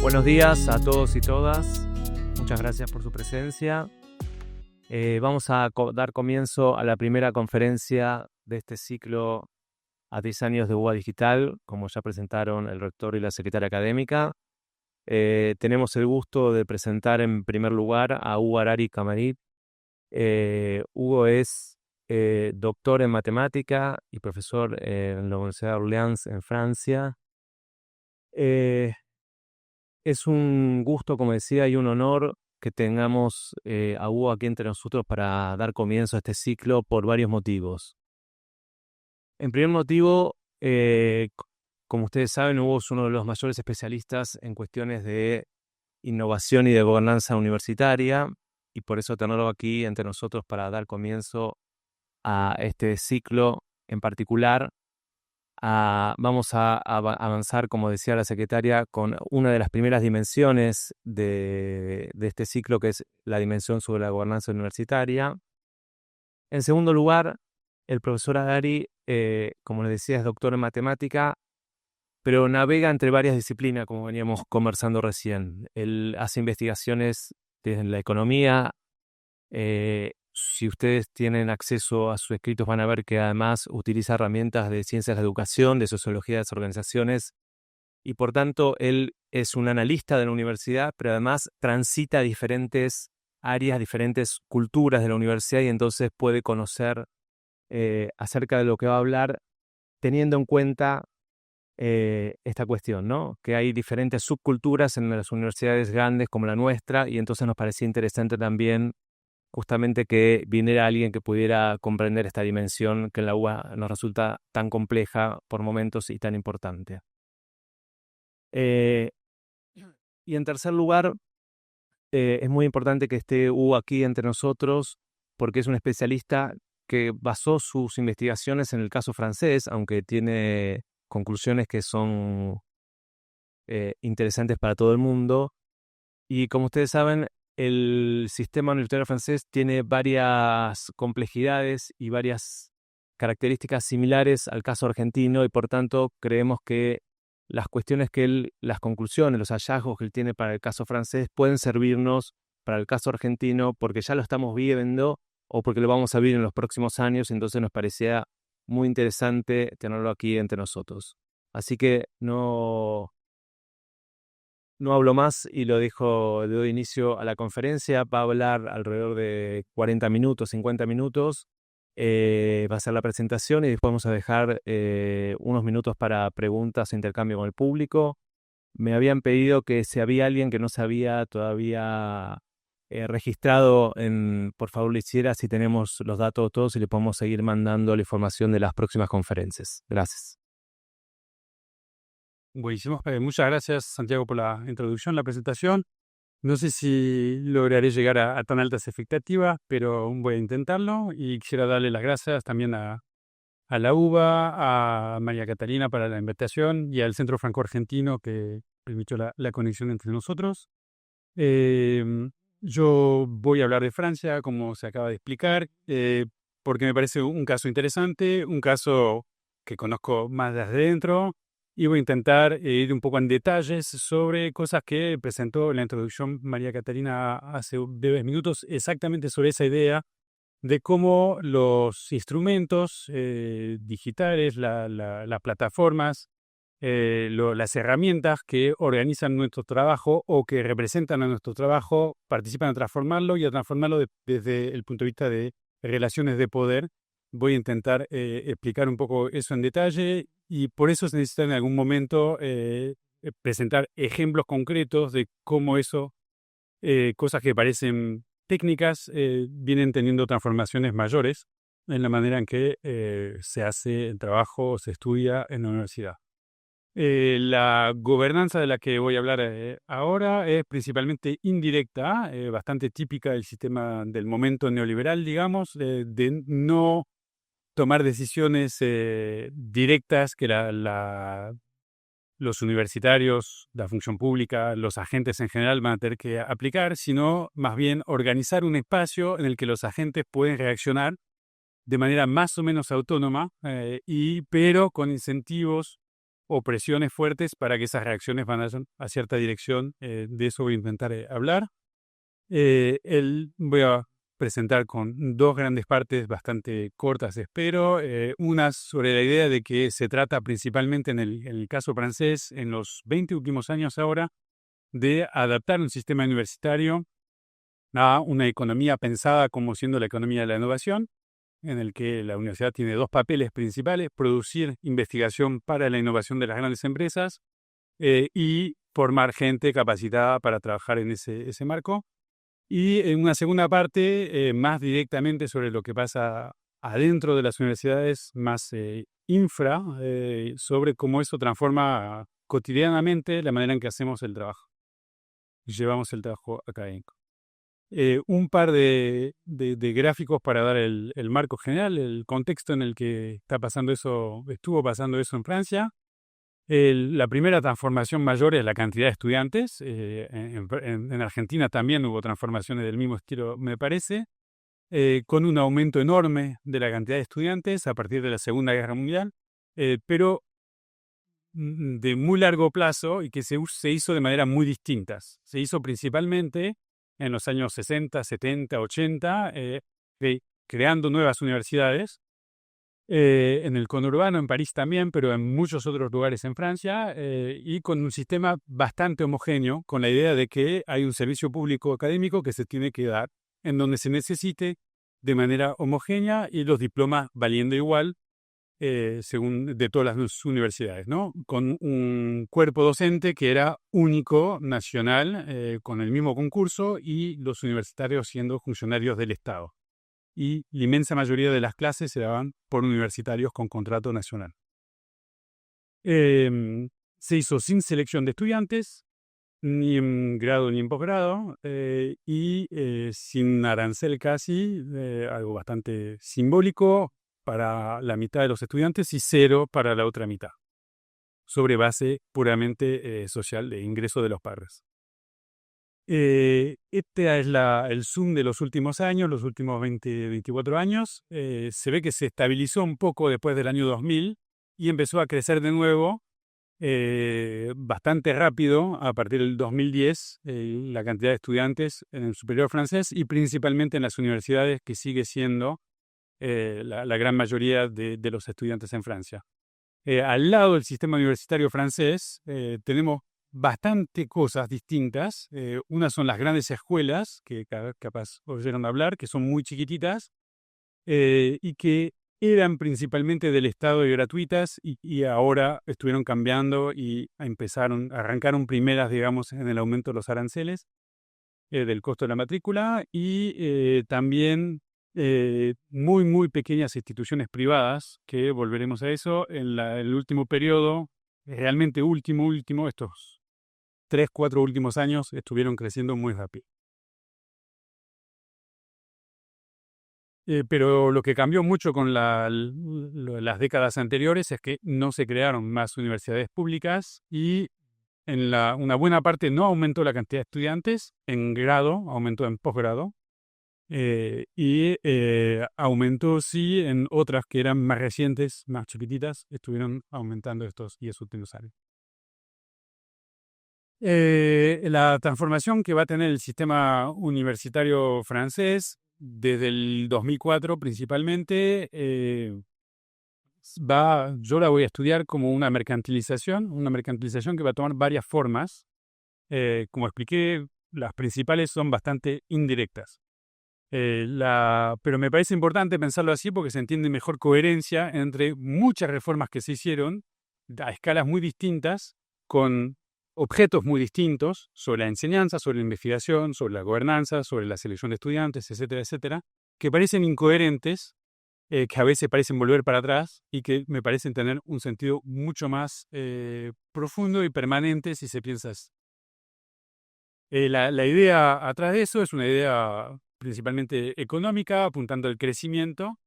Buenos días a todos y todas. Muchas gracias por su presencia. Vamos a dar comienzo a la primera conferencia de este ciclo a 10 años de UBA Digital, como ya presentaron el rector y la secretaria académica. Tenemos el gusto de presentar en primer lugar a Hugo Harari Camarit. Hugo es doctor en matemática y profesor en la Universidad de Orleans en Francia. Es un gusto, como decía, y un honor que tengamos a Hugo aquí entre nosotros para dar comienzo a este ciclo por varios motivos. En primer motivo, como ustedes saben, Hugo es uno de los mayores especialistas en cuestiones de innovación y de gobernanza universitaria, y por eso tenerlo aquí entre nosotros para dar comienzo a este ciclo en particular. Vamos a avanzar, como decía la secretaria, con una de las primeras dimensiones de este ciclo, que es la dimensión sobre la gobernanza universitaria. En segundo lugar, el profesor Harari, como les decía, es doctor en matemática, pero navega entre varias disciplinas, como veníamos conversando recién. Él hace investigaciones desde la economía. Si ustedes tienen acceso a sus escritos van a ver que además utiliza herramientas de ciencias de la educación, de sociología de las organizaciones, y por tanto él es un analista de la universidad, pero además transita diferentes áreas, diferentes culturas de la universidad, y entonces puede conocer acerca de lo que va a hablar, teniendo en cuenta esta cuestión, ¿no? Que hay diferentes subculturas en las universidades grandes como la nuestra, y entonces nos parecía interesante también justamente que viniera alguien que pudiera comprender esta dimensión que en la UBA nos resulta tan compleja por momentos y tan importante. Y en tercer lugar, es muy importante que esté Hugo aquí entre nosotros porque es un especialista que basó sus investigaciones en el caso francés, aunque tiene conclusiones que son interesantes para todo el mundo. Y como ustedes saben, el sistema universitario francés tiene varias complejidades y varias características similares al caso argentino, y por tanto creemos que las conclusiones, los hallazgos que él tiene para el caso francés pueden servirnos para el caso argentino, porque ya lo estamos viendo o porque lo vamos a vivir en los próximos años. Entonces nos parecía muy interesante tenerlo aquí entre nosotros. Así que no hablo más y le doy inicio a la conferencia. Va a hablar alrededor de 40 minutos, 50 minutos. Va a ser la presentación y después vamos a dejar unos minutos para preguntas e intercambio con el público. Me habían pedido que si había alguien que no se había todavía registrado, por favor lo hiciera, si tenemos los datos todos y le podemos seguir mandando la información de las próximas conferencias. Gracias. Buenísimo. Muchas gracias, Santiago, por la introducción, la presentación. No sé si lograré llegar a tan altas expectativas, pero voy a intentarlo, y quisiera darle las gracias también a la UBA, a María Catalina para la invitación y al Centro Franco-Argentino que permitió la conexión entre nosotros. Yo voy a hablar de Francia, como se acaba de explicar, porque me parece un caso interesante, un caso que conozco más desde adentro, y voy a intentar ir un poco en detalles sobre cosas que presentó en la introducción María Catalina hace breves minutos, exactamente sobre esa idea de cómo los instrumentos digitales, las plataformas, las herramientas que organizan nuestro trabajo o que representan a nuestro trabajo participan a transformarlo y a transformarlo desde el punto de vista de relaciones de poder. Voy a intentar explicar un poco eso en detalle, y por eso se necesita en algún momento presentar ejemplos concretos de cómo eso, cosas que parecen técnicas, vienen teniendo transformaciones mayores en la manera en que se hace el trabajo o se estudia en la universidad. La gobernanza de la que voy a hablar ahora es principalmente indirecta, bastante típica del sistema del momento neoliberal, digamos, de no tomar decisiones directas que los universitarios, la función pública, los agentes en general van a tener que aplicar, sino más bien organizar un espacio en el que los agentes pueden reaccionar de manera más o menos autónoma, pero con incentivos o presiones fuertes para que esas reacciones vayan a cierta dirección. De eso voy a intentar hablar. Voy a presentar con dos grandes partes bastante cortas, espero. Una sobre la idea de que se trata principalmente en el caso francés, en los 20 últimos años ahora, de adaptar un sistema universitario a una economía pensada como siendo la economía de la innovación, en el que la universidad tiene dos papeles principales: producir investigación para la innovación de las grandes empresas y formar gente capacitada para trabajar en ese marco. Y en una segunda parte, más directamente sobre lo que pasa adentro de las universidades, más sobre cómo eso transforma cotidianamente la manera en que hacemos el trabajo, llevamos el trabajo académico. Un par de gráficos para dar el marco general, el contexto en el que estuvo pasando eso en Francia. La primera transformación mayor es la cantidad de estudiantes. En Argentina también hubo transformaciones del mismo estilo, me parece, con un aumento enorme de la cantidad de estudiantes a partir de la Segunda Guerra Mundial, pero de muy largo plazo y que se hizo de manera muy distintas. Se hizo principalmente en los años 60, 70, 80, creando nuevas universidades. En el conurbano, en París también, pero en muchos otros lugares en Francia, y con un sistema bastante homogéneo, con la idea de que hay un servicio público académico que se tiene que dar en donde se necesite de manera homogénea y los diplomas valiendo igual según de todas las universidades, ¿no? Con un cuerpo docente que era único, nacional, con el mismo concurso y los universitarios siendo funcionarios del Estado. Y la inmensa mayoría de las clases se daban por universitarios con contrato nacional. Se hizo sin selección de estudiantes, ni en grado ni en posgrado, y sin arancel casi, algo bastante simbólico para la mitad de los estudiantes y cero para la otra mitad, sobre base puramente social de ingreso de los padres. Este es el Zoom de los últimos años, los últimos 20, 24 años. Se ve que se estabilizó un poco después del año 2000 y empezó a crecer de nuevo bastante rápido a partir del 2010, la cantidad de estudiantes en el superior francés y principalmente en las universidades, que sigue siendo la gran mayoría de los estudiantes en Francia. Al lado del sistema universitario francés tenemos bastante cosas distintas. Una son las grandes escuelas, que capaz oyeron hablar, que son muy chiquititas y que eran principalmente del Estado y gratuitas y ahora estuvieron cambiando y arrancaron primeras, digamos, en el aumento de los aranceles del costo de la matrícula y también muy, muy pequeñas instituciones privadas, que volveremos a eso en el último periodo, realmente último, estos 3, 4 últimos años estuvieron creciendo muy rápido. Pero lo que cambió mucho con las décadas anteriores es que no se crearon más universidades públicas y una buena parte no aumentó la cantidad de estudiantes en grado, aumentó en posgrado, y aumentó sí en otras que eran más recientes, más chiquititas, estuvieron aumentando estos 10 últimos años. La transformación que va a tener el sistema universitario francés desde el 2004 principalmente, yo la voy a estudiar como una mercantilización que va a tomar varias formas. Como expliqué, las principales son bastante indirectas. Pero me parece importante pensarlo así porque se entiende mejor coherencia entre muchas reformas que se hicieron a escalas muy distintas, con objetos muy distintos sobre la enseñanza, sobre la investigación, sobre la gobernanza, sobre la selección de estudiantes, etcétera, etcétera, que parecen incoherentes, que a veces parecen volver para atrás y que me parecen tener un sentido mucho más profundo y permanente si se piensa así. La idea atrás de eso es una idea principalmente económica, apuntando al crecimiento,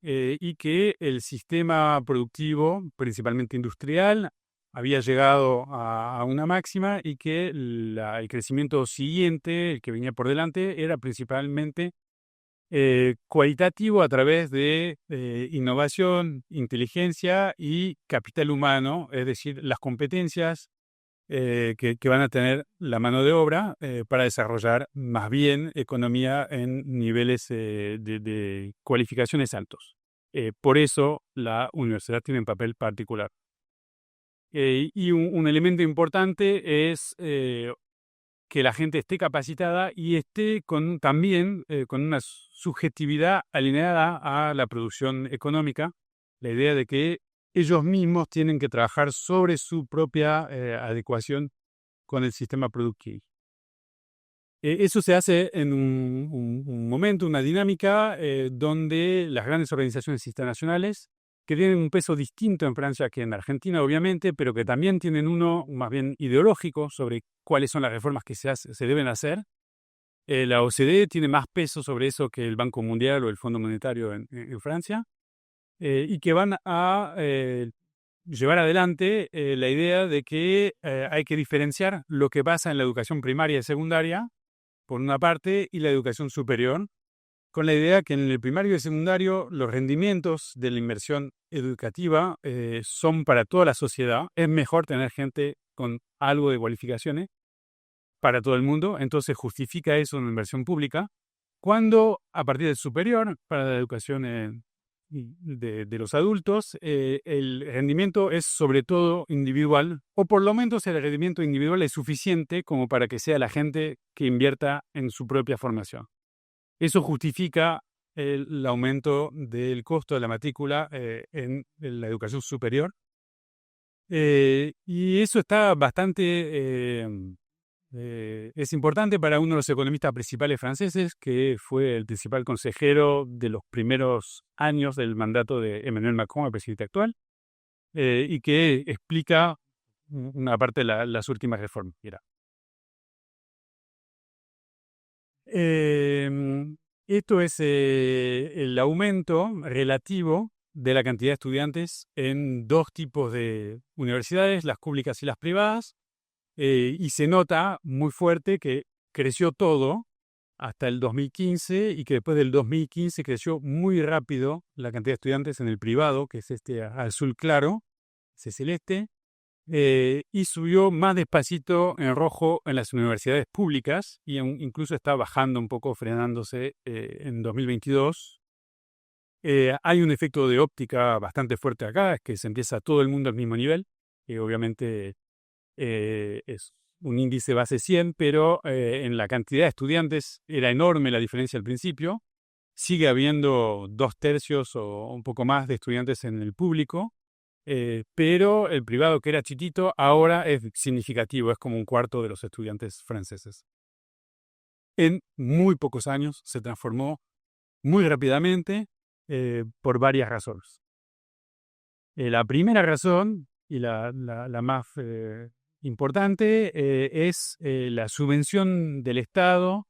y que el sistema productivo, principalmente industrial, había llegado a una máxima y que el crecimiento siguiente, el que venía por delante, era principalmente cualitativo a través de innovación, inteligencia y capital humano, es decir, las competencias que van a tener la mano de obra para desarrollar más bien economía en niveles de cualificaciones altos. Por eso la universidad tiene un papel particular. Y un elemento importante es que la gente esté capacitada y esté también con una subjetividad alineada a la producción económica, la idea de que ellos mismos tienen que trabajar sobre su propia adecuación con el sistema productivo. Eso se hace en un momento, una dinámica donde las grandes organizaciones internacionales, que tienen un peso distinto en Francia que en Argentina, obviamente, pero que también tienen uno más bien ideológico sobre cuáles son las reformas que se deben hacer. La OCDE tiene más peso sobre eso que el Banco Mundial o el Fondo Monetario en Francia, y que van a llevar adelante la idea de que hay que diferenciar lo que pasa en la educación primaria y secundaria, por una parte, y la educación superior, con la idea que en el primario y secundario los rendimientos de la inversión educativa son para toda la sociedad. Es mejor tener gente con algo de cualificaciones para todo el mundo, entonces justifica eso una inversión pública, cuando a partir del superior, para la educación de los adultos, el rendimiento es sobre todo individual, o por lo menos el rendimiento individual es suficiente como para que sea la gente que invierta en su propia formación. Eso justifica el aumento del costo de la matrícula en la educación superior. Y eso está bastante... es importante para uno de los economistas principales franceses, que fue el principal consejero de los primeros años del mandato de Emmanuel Macron, el presidente actual, y que explica una parte de las últimas reformas. Mira. Esto es el aumento relativo de la cantidad de estudiantes en dos tipos de universidades, las públicas y las privadas, y se nota muy fuerte que creció todo hasta el 2015 y que después del 2015 creció muy rápido la cantidad de estudiantes en el privado, que es este azul claro, ese celeste, y subió más despacito en rojo en las universidades públicas y incluso está bajando un poco, frenándose en 2022. Hay un efecto de óptica bastante fuerte acá, es que se empieza todo el mundo al mismo nivel, y obviamente es un índice base 100, pero en la cantidad de estudiantes era enorme la diferencia al principio. Sigue habiendo 2/3 o un poco más de estudiantes en el público, pero el privado, que era chiquito, ahora es significativo, es como un cuarto de los estudiantes franceses. En muy pocos años se transformó muy rápidamente por varias razones. La primera razón, y la más importante, es la subvención del Estado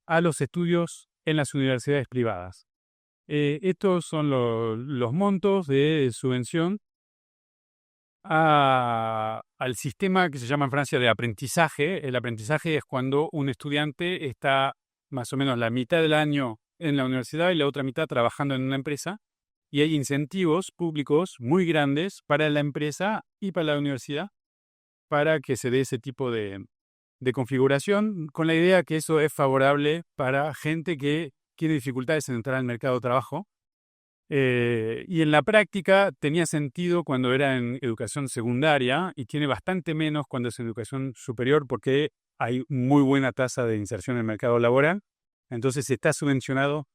a los estudios en las universidades privadas. Estos son los montos de subvención al sistema que se llama en Francia de aprendizaje. El aprendizaje es cuando un estudiante está más o menos la mitad del año en la universidad y la otra mitad trabajando en una empresa, y hay incentivos públicos muy grandes para la empresa y para la universidad para que se dé ese tipo de configuración, con la idea que eso es favorable para gente que tiene dificultades en entrar al mercado de trabajo. Y en la práctica tenía sentido cuando era en educación secundaria y tiene bastante menos cuando es en educación superior, porque hay muy buena tasa de inserción en el mercado laboral. Entonces se está subvencionando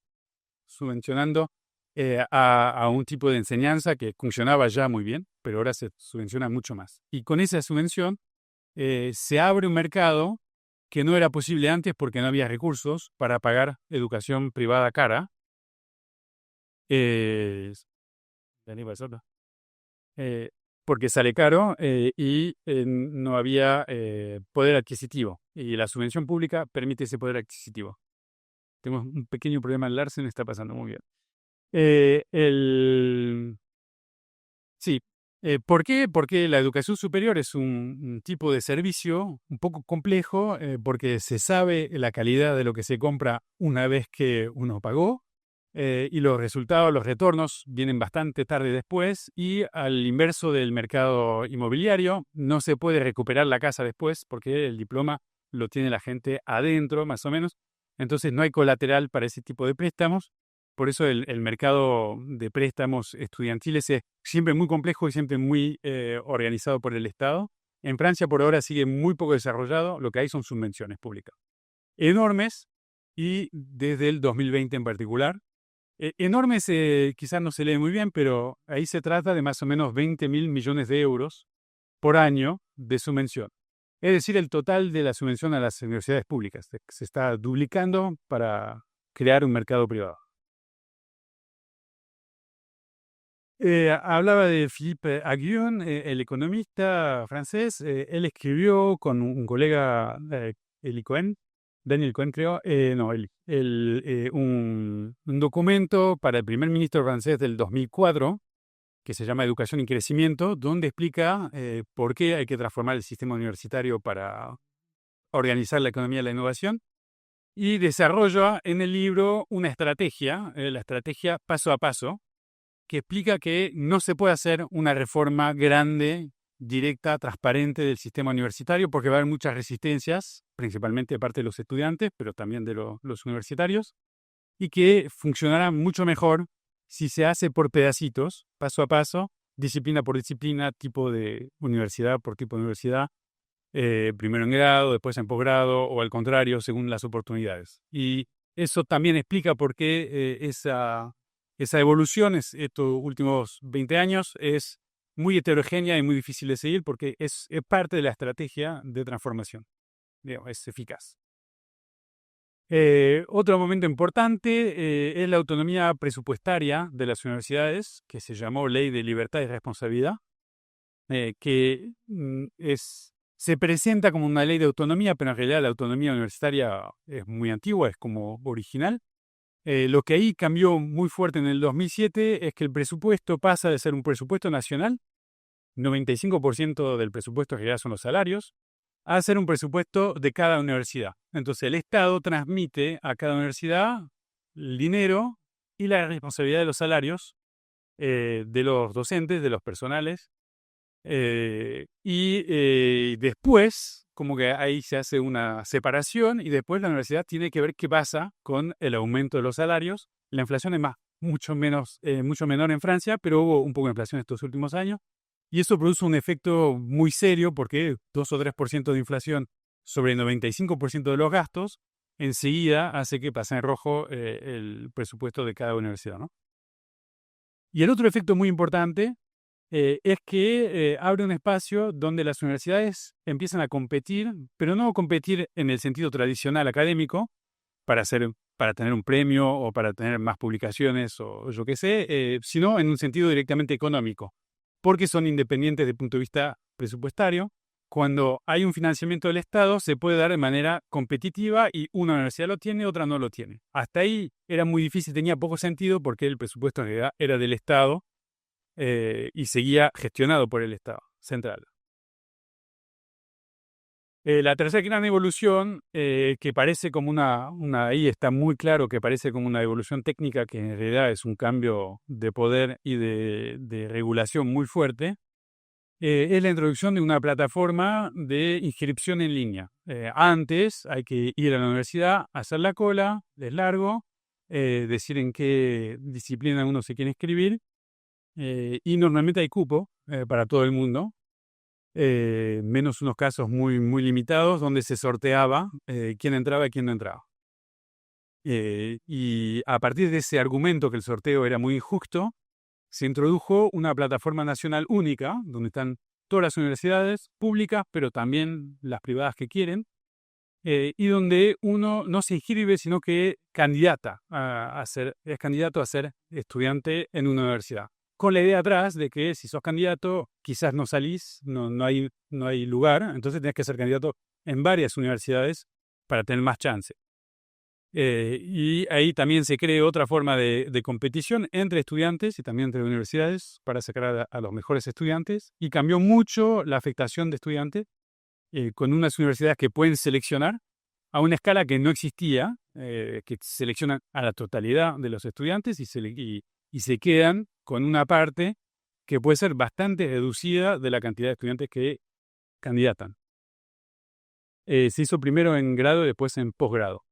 a un tipo de enseñanza que funcionaba ya muy bien, pero ahora se subvenciona mucho más. Y con esa subvención se abre un mercado que no era posible antes porque no había recursos para pagar educación privada cara. Porque sale caro y no había poder adquisitivo. Y la subvención pública permite ese poder adquisitivo. Tenemos un pequeño problema en Larsen, está pasando muy bien. Sí. ¿Por qué? Porque la educación superior es un tipo de servicio un poco complejo, porque se sabe la calidad de lo que se compra una vez que uno pagó, y los resultados, los retornos vienen bastante tarde después, y al inverso del mercado inmobiliario, no se puede recuperar la casa después porque el diploma lo tiene la gente adentro, más o menos. Entonces no hay colateral para ese tipo de préstamos. Por eso el mercado de préstamos estudiantiles es siempre muy complejo y siempre muy organizado por el Estado. En Francia por ahora sigue muy poco desarrollado, lo que hay son subvenciones públicas enormes, y desde el 2020 en particular. Enormes quizás no se lee muy bien, pero ahí se trata de más o menos 20.000 millones de euros por año de subvención. Es decir, el total de la subvención a las universidades públicas. Se está duplicando para crear un mercado privado. Hablaba de Philippe Aghion, el economista francés. Él escribió con un colega, Eli Cohen, Daniel Cohen creo, no, un documento para el primer ministro francés del 2004, que se llama Educación y Crecimiento, donde explica por qué hay que transformar el sistema universitario para organizar la economía de la innovación, y desarrolla en el libro una estrategia, la estrategia paso a paso, que explica que no se puede hacer una reforma grande, directa, transparente del sistema universitario, porque va a haber muchas resistencias, principalmente de parte de los estudiantes, pero también de los universitarios, y que funcionará mucho mejor si se hace por pedacitos, paso a paso, disciplina por disciplina, tipo de universidad por tipo de universidad, primero en grado, después en posgrado, o al contrario, según las oportunidades. Y eso también explica por qué esa evolución, estos últimos 20 años, es muy heterogénea y muy difícil de seguir, porque es parte de la estrategia de transformación. Digamos, es eficaz. Otro momento importante es la autonomía presupuestaria de las universidades, que se llamó Ley de Libertad y Responsabilidad, que se presenta como una ley de autonomía, pero en realidad la autonomía universitaria es muy antigua, es como original. Lo que ahí cambió muy fuerte en el 2007 es que el presupuesto pasa de ser un presupuesto nacional, 95% del presupuesto en realidad son los salarios, a ser un presupuesto de cada universidad. Entonces el Estado transmite a cada universidad el dinero y la responsabilidad de los salarios de los docentes, de los personales, y después, como que ahí se hace una separación, y después la universidad tiene que ver qué pasa con el aumento de los salarios. La inflación es mucho menor en Francia, pero hubo un poco de inflación estos últimos años, y eso produce un efecto muy serio, porque 2 o 3% de inflación sobre el 95% de los gastos enseguida hace que pase en rojo el presupuesto de cada universidad, ¿no? Y el otro efecto muy importante es que abre un espacio donde las universidades empiezan a competir, pero no competir en el sentido tradicional académico, para tener un premio o para tener más publicaciones o yo qué sé, sino en un sentido directamente económico, porque son independientes desde el punto de vista presupuestario. Cuando hay un financiamiento del Estado, se puede dar de manera competitiva, y una universidad lo tiene, otra no lo tiene. Hasta ahí era muy difícil, tenía poco sentido, porque el presupuesto en realidad era del Estado, y seguía gestionado por el Estado central. La tercera gran evolución, que parece como ahí está muy claro que parece como una evolución técnica, que en realidad es un cambio de poder y de regulación muy fuerte, es la introducción de una plataforma de inscripción en línea. Antes hay que ir a la universidad, hacer la cola, es largo, decir en qué disciplina uno se quiere inscribir, y normalmente hay cupo para todo el mundo, menos unos casos muy, muy limitados donde se sorteaba quién entraba y quién no entraba. Y a partir de ese argumento que el sorteo era muy injusto, se introdujo una plataforma nacional única, donde están todas las universidades públicas, pero también las privadas que quieren, y donde uno no se inscribe, sino que es candidato a ser estudiante en una universidad, con la idea atrás de que si sos candidato, quizás no salís, no hay lugar, entonces tenés que ser candidato en varias universidades para tener más chance. Y ahí también se creó otra forma de competición entre estudiantes y también entre universidades para sacar a los mejores estudiantes, y cambió mucho la afectación de estudiantes, con unas universidades que pueden seleccionar a una escala que no existía, que seleccionan a la totalidad de los estudiantes y se quedan con una parte que puede ser bastante reducida de la cantidad de estudiantes que candidatan. Se hizo primero en grado y después en posgrado,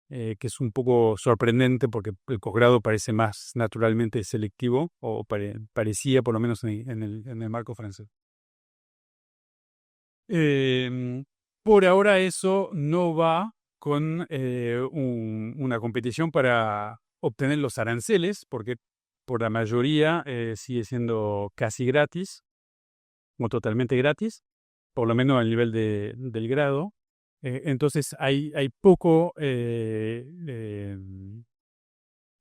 que es un poco sorprendente porque el posgrado parece más naturalmente selectivo, o parecía por lo menos en el marco francés. Por ahora eso no va con una competición para obtener los aranceles, porque por la mayoría sigue siendo casi gratis, o totalmente gratis, por lo menos al nivel del grado. Entonces hay poco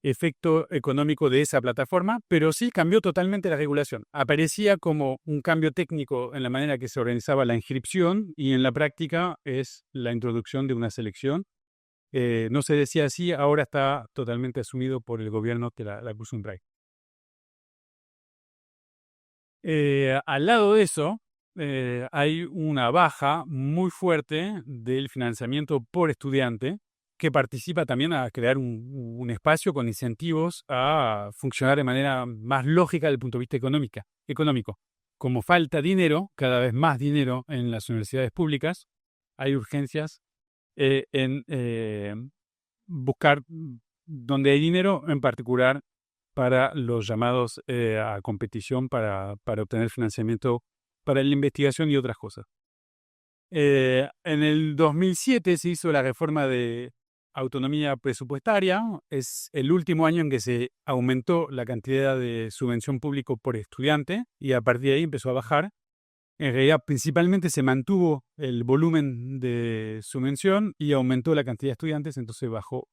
efecto económico de esa plataforma, pero sí cambió totalmente la regulación. Aparecía como un cambio técnico en la manera que se organizaba la inscripción, y en la práctica es la introducción de una selección. No se decía así, ahora está totalmente asumido por el gobierno de la Curzum Drive. Al lado de eso, hay una baja muy fuerte del financiamiento por estudiante, que participa también a crear un espacio con incentivos a funcionar de manera más lógica desde el punto de vista económico. Como falta dinero, cada vez más dinero en las universidades públicas, hay urgencias en buscar donde hay dinero, en particular para los llamados a competición para obtener financiamiento para la investigación y otras cosas. En el 2007 se hizo la reforma de autonomía presupuestaria. Es el último año en que se aumentó la cantidad de subvención pública por estudiante, y a partir de ahí empezó a bajar. En realidad, principalmente se mantuvo el volumen de subvención y aumentó la cantidad de estudiantes, entonces bajó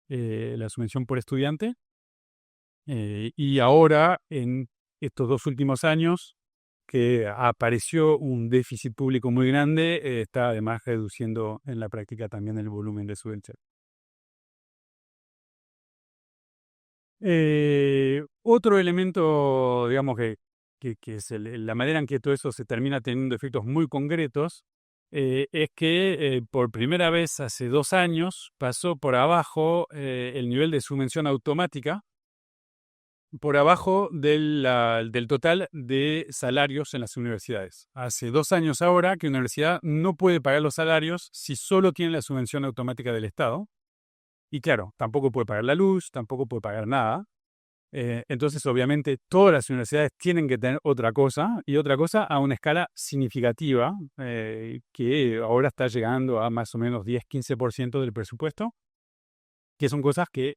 la subvención por estudiante. Y ahora, en estos 2 últimos años, que apareció un déficit público muy grande, está además reduciendo en la práctica también el volumen de subvención. Otro elemento, digamos, que es la manera en que todo eso se termina teniendo efectos muy concretos, es que por primera vez hace 2 años pasó por abajo el nivel de subvención automática, por abajo del total de salarios en las universidades. Hace 2 años ahora que una universidad no puede pagar los salarios si solo tiene la subvención automática del Estado. Y claro, tampoco puede pagar la luz, tampoco puede pagar nada. Entonces, obviamente, todas las universidades tienen que tener otra cosa, y otra cosa a una escala significativa, que ahora está llegando a más o menos 10-15% del presupuesto, que son cosas que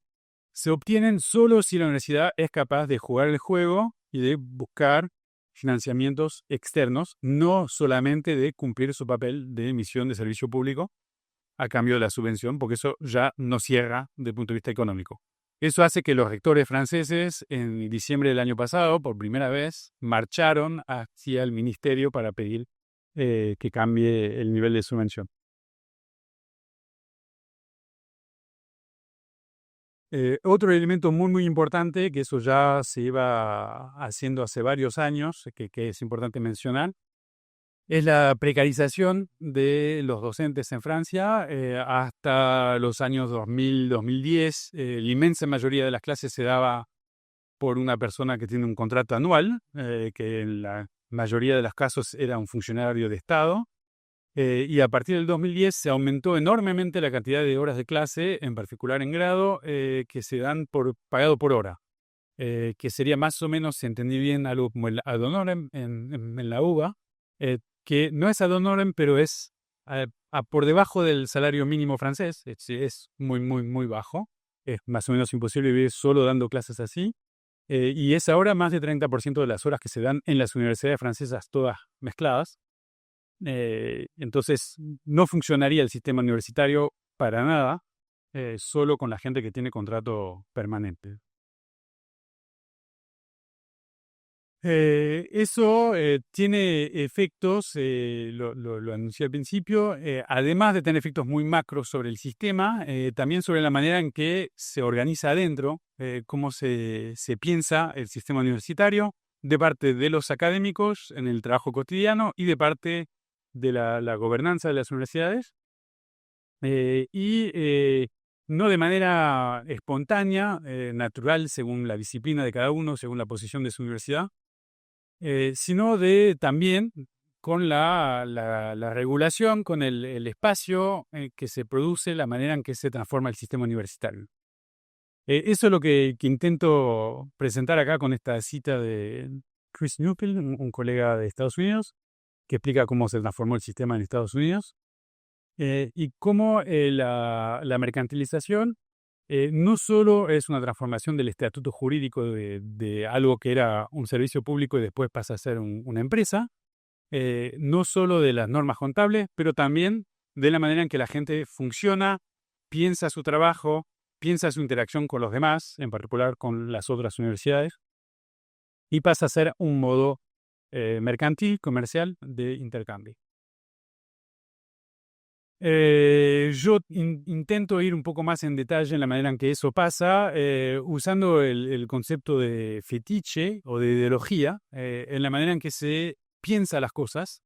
se obtienen solo si la universidad es capaz de jugar el juego y de buscar financiamientos externos, no solamente de cumplir su papel de emisión de servicio público a cambio de la subvención, porque eso ya no cierra desde el punto de vista económico. Eso hace que los rectores franceses en diciembre del año pasado, por primera vez, marcharon hacia el ministerio para pedir que cambie el nivel de subvención. Otro elemento muy importante, que eso ya se iba haciendo hace varios años, que es importante mencionar, es la precarización de los docentes en Francia. Hasta los años 2000-2010, la inmensa mayoría de las clases se daba por una persona que tiene un contrato anual, que en la mayoría de los casos era un funcionario de Estado. Y a partir del 2010 se aumentó enormemente la cantidad de horas de clase, en particular en grado, que se dan pagado por hora, que sería más o menos, si entendí bien, algo como el ad honorem en la UBA, que no es ad honorem, pero es por debajo del salario mínimo francés. Es muy bajo. Es más o menos imposible vivir solo dando clases así. Y es ahora más de 30% de las horas que se dan en las universidades francesas, todas mezcladas. Entonces, no funcionaría el sistema universitario para nada, solo con la gente que tiene contrato permanente. Eso tiene efectos, lo anuncié al principio, además de tener efectos muy macros sobre el sistema, también sobre la manera en que se organiza adentro, cómo se piensa el sistema universitario, de parte de los académicos en el trabajo cotidiano y de parte de la gobernanza de las universidades. y no de manera espontánea, natural, según la disciplina de cada uno, según la posición de su universidad, sino también con la regulación, con el espacio que se produce, la manera en que se transforma el sistema universitario. Eso es lo que intento presentar acá con esta cita de Chris Newfield, un colega de Estados Unidos, que explica cómo se transformó el sistema en Estados Unidos y cómo la mercantilización no solo es una transformación del estatuto jurídico de algo que era un servicio público y después pasa a ser una empresa, no solo de las normas contables, pero también de la manera en que la gente funciona, piensa su trabajo, piensa su interacción con los demás, en particular con las otras universidades, y pasa a ser un modo mercantil, comercial, de intercambio. Yo intento ir un poco más en detalle en la manera en que eso pasa, usando el concepto de fetiche o de ideología, en la manera en que se piensa las cosas,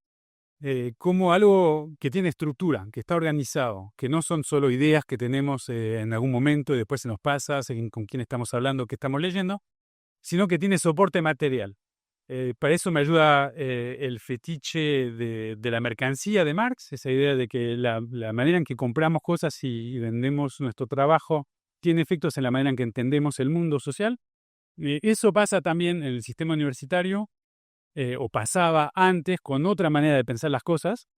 como algo que tiene estructura, que está organizado, que no son solo ideas que tenemos en algún momento y después se nos pasa, según con quién estamos hablando, qué estamos leyendo, sino que tiene soporte material. Para eso me ayuda el fetiche de la mercancía de Marx, esa idea de que la manera en que compramos cosas y vendemos nuestro trabajo tiene efectos en la manera en que entendemos el mundo social. Eso pasa también en el sistema universitario, o pasaba antes con otra manera de pensar las cosas,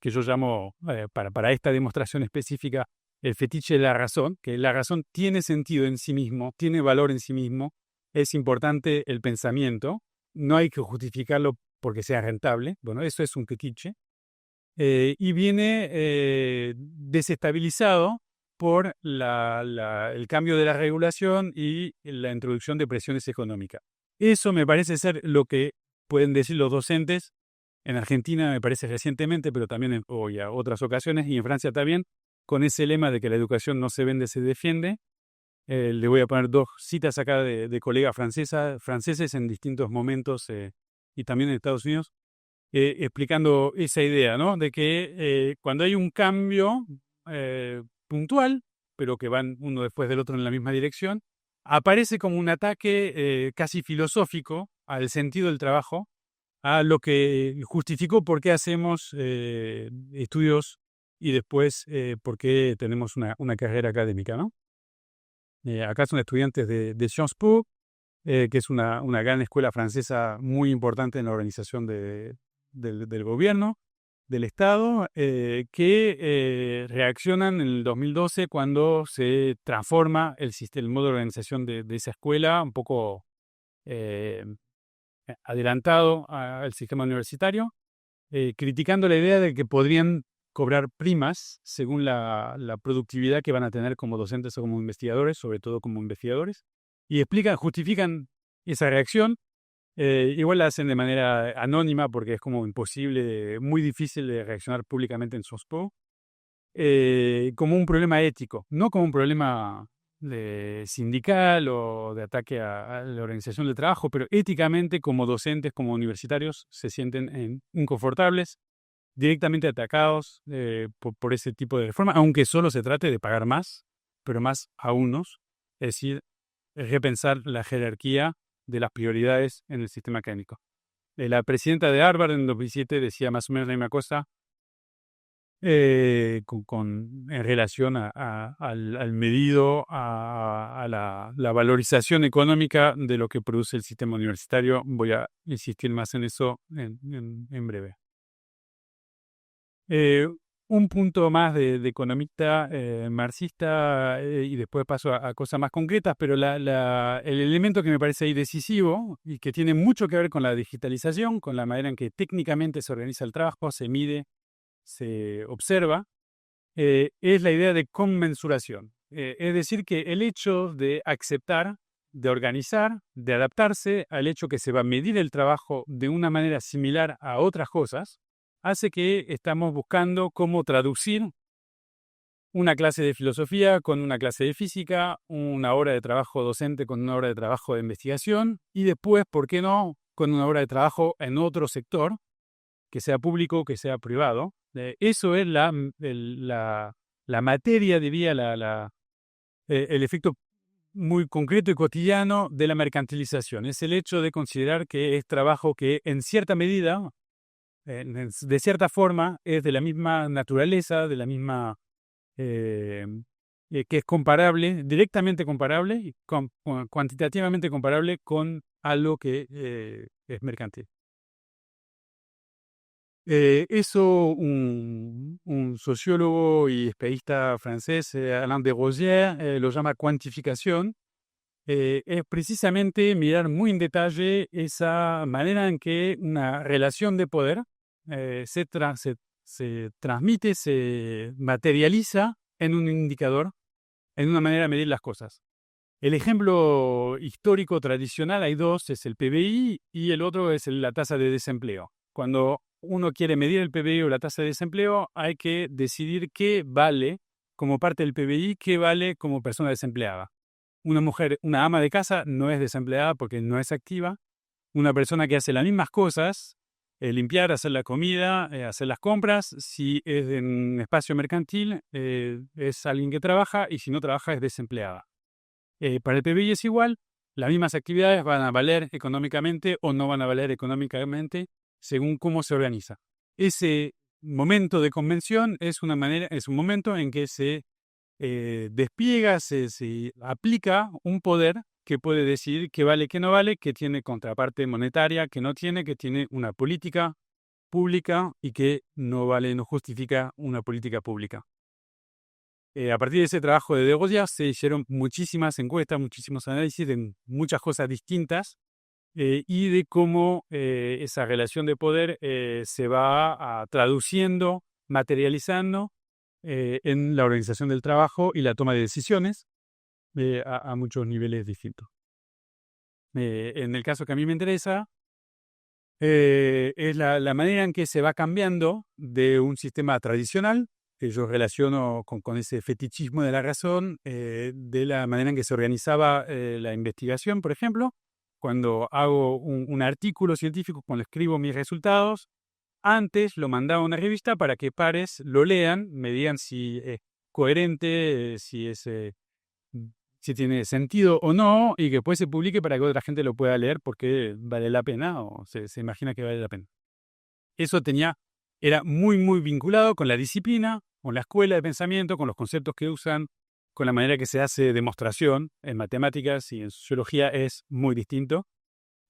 que yo llamo, para esta demostración específica, el fetiche de la razón, que la razón tiene sentido en sí mismo, tiene valor en sí mismo, es importante el pensamiento, no hay que justificarlo porque sea rentable. Bueno, eso es un fetiche. Y viene desestabilizado por el cambio de la regulación y la introducción de presiones económicas. Eso me parece ser lo que pueden decir los docentes. En Argentina me parece recientemente, pero también en otras ocasiones, y en Francia también, con ese lema de que la educación no se vende, se defiende. Le voy a poner 2 citas acá de colegas franceses en distintos momentos y también en Estados Unidos, explicando esa idea, ¿no? De que cuando hay un cambio puntual, pero que van uno después del otro en la misma dirección, aparece como un ataque casi filosófico al sentido del trabajo, a lo que justificó por qué hacemos estudios y después por qué tenemos una carrera académica, ¿no? Acá son estudiantes de Sciences Po, que es una gran escuela francesa muy importante en la organización del gobierno, del Estado, que reaccionan en el 2012 cuando se transforma el modo de organización de esa escuela, un poco adelantado al sistema universitario, criticando la idea de que podrían cobrar primas según la productividad que van a tener como docentes o como investigadores, sobre todo como investigadores, y justifican esa reacción. Igual la hacen de manera anónima porque es como imposible, muy difícil de reaccionar públicamente en SOSPO, como un problema ético, no como un problema sindical o de ataque a la organización del trabajo, pero éticamente como docentes, como universitarios, se sienten inconfortables, directamente atacados por ese tipo de reforma, aunque solo se trate de pagar más, pero más a unos, es decir, repensar la jerarquía de las prioridades en el sistema académico. La presidenta de Harvard en 2007 decía más o menos la misma cosa en relación al medido, a la valorización económica de lo que produce el sistema universitario. Voy a insistir más en eso en breve. Un punto más de economista marxista y después paso a cosas más concretas, pero el elemento que me parece ahí decisivo y que tiene mucho que ver con la digitalización, con la manera en que técnicamente se organiza el trabajo, se mide, se observa, es la idea de conmensuración. Es decir, que el hecho de aceptar, de organizar, de adaptarse al hecho que se va a medir el trabajo de una manera similar a otras cosas, hace que estamos buscando cómo traducir una clase de filosofía con una clase de física, una hora de trabajo docente con una hora de trabajo de investigación y después, ¿por qué no?, con una hora de trabajo en otro sector, que sea público, que sea privado, Eso es la materia, diría, el efecto muy concreto y cotidiano de la mercantilización. Es el hecho de considerar que es trabajo que en cierta medida, de cierta forma, es de la misma naturaleza, de la misma, que es comparable, directamente comparable y cuantitativamente comparable con algo que es mercantil. Eso un sociólogo y estadista francés, Alain Desrosiers, lo llama cuantificación. Es precisamente mirar muy en detalle esa manera en que una relación de poder se transmite, se materializa en un indicador, en una manera de medir las cosas. El ejemplo histórico tradicional, hay dos, es el PBI y el otro es la tasa de desempleo. Cuando uno quiere medir el PBI o la tasa de desempleo, hay que decidir qué vale como parte del PBI, qué vale como persona desempleada. Una mujer, una ama de casa, no es desempleada porque no es activa. Una persona que hace las mismas cosas, limpiar, hacer la comida, hacer las compras, si es en un espacio mercantil, es alguien que trabaja y si no trabaja es desempleada. Para el PBI es igual, las mismas actividades van a valer económicamente o no van a valer económicamente según cómo se organiza. Ese momento de convención es un momento en que se despliega, se aplica un poder que puede decidir qué vale, qué no vale, que tiene contraparte monetaria, que no tiene, que tiene una política pública y que no vale, no justifica una política pública. A partir de ese trabajo de Desrosiers se hicieron muchísimas encuestas, muchísimos análisis de muchas cosas distintas y de cómo esa relación de poder se va traduciendo, materializando en la organización del trabajo y la toma de decisiones a muchos niveles distintos. En el caso que a mí me interesa, es la manera en que se va cambiando de un sistema tradicional, que yo relaciono con ese fetichismo de la razón, de la manera en que se organizaba la investigación, por ejemplo. Cuando hago un artículo científico, cuando escribo mis resultados, antes lo mandaba a una revista para que pares lo lean, me digan si es coherente, si tiene sentido o no, y que después se publique para que otra gente lo pueda leer porque vale la pena o se imagina que vale la pena. Eso era muy, muy vinculado con la disciplina, con la escuela de pensamiento, con los conceptos que usan, con la manera que se hace demostración. En matemáticas y en sociología es muy distinto.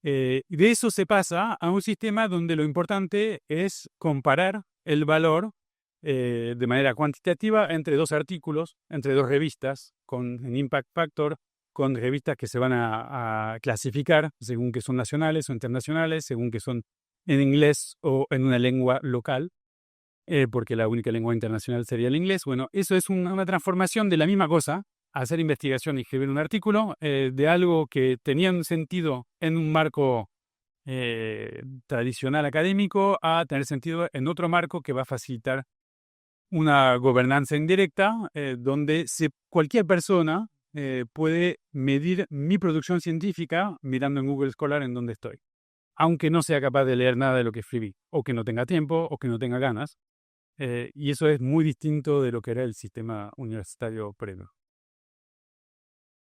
De eso se pasa a un sistema donde lo importante es comparar el valor de manera cuantitativa entre dos artículos, entre dos revistas, con un impact factor, con revistas que se van a clasificar según que son nacionales o internacionales, según que son en inglés o en una lengua local, porque la única lengua internacional sería el inglés. Bueno, eso es una transformación de la misma cosa, hacer investigación y escribir un artículo, de algo que tenía un sentido en un marco tradicional académico a tener sentido en otro marco que va a facilitar una gobernanza indirecta, donde cualquier persona puede medir mi producción científica mirando en Google Scholar en donde estoy, aunque no sea capaz de leer nada de lo que escribí, o que no tenga tiempo, o que no tenga ganas. Y eso es muy distinto de lo que era el sistema universitario previo.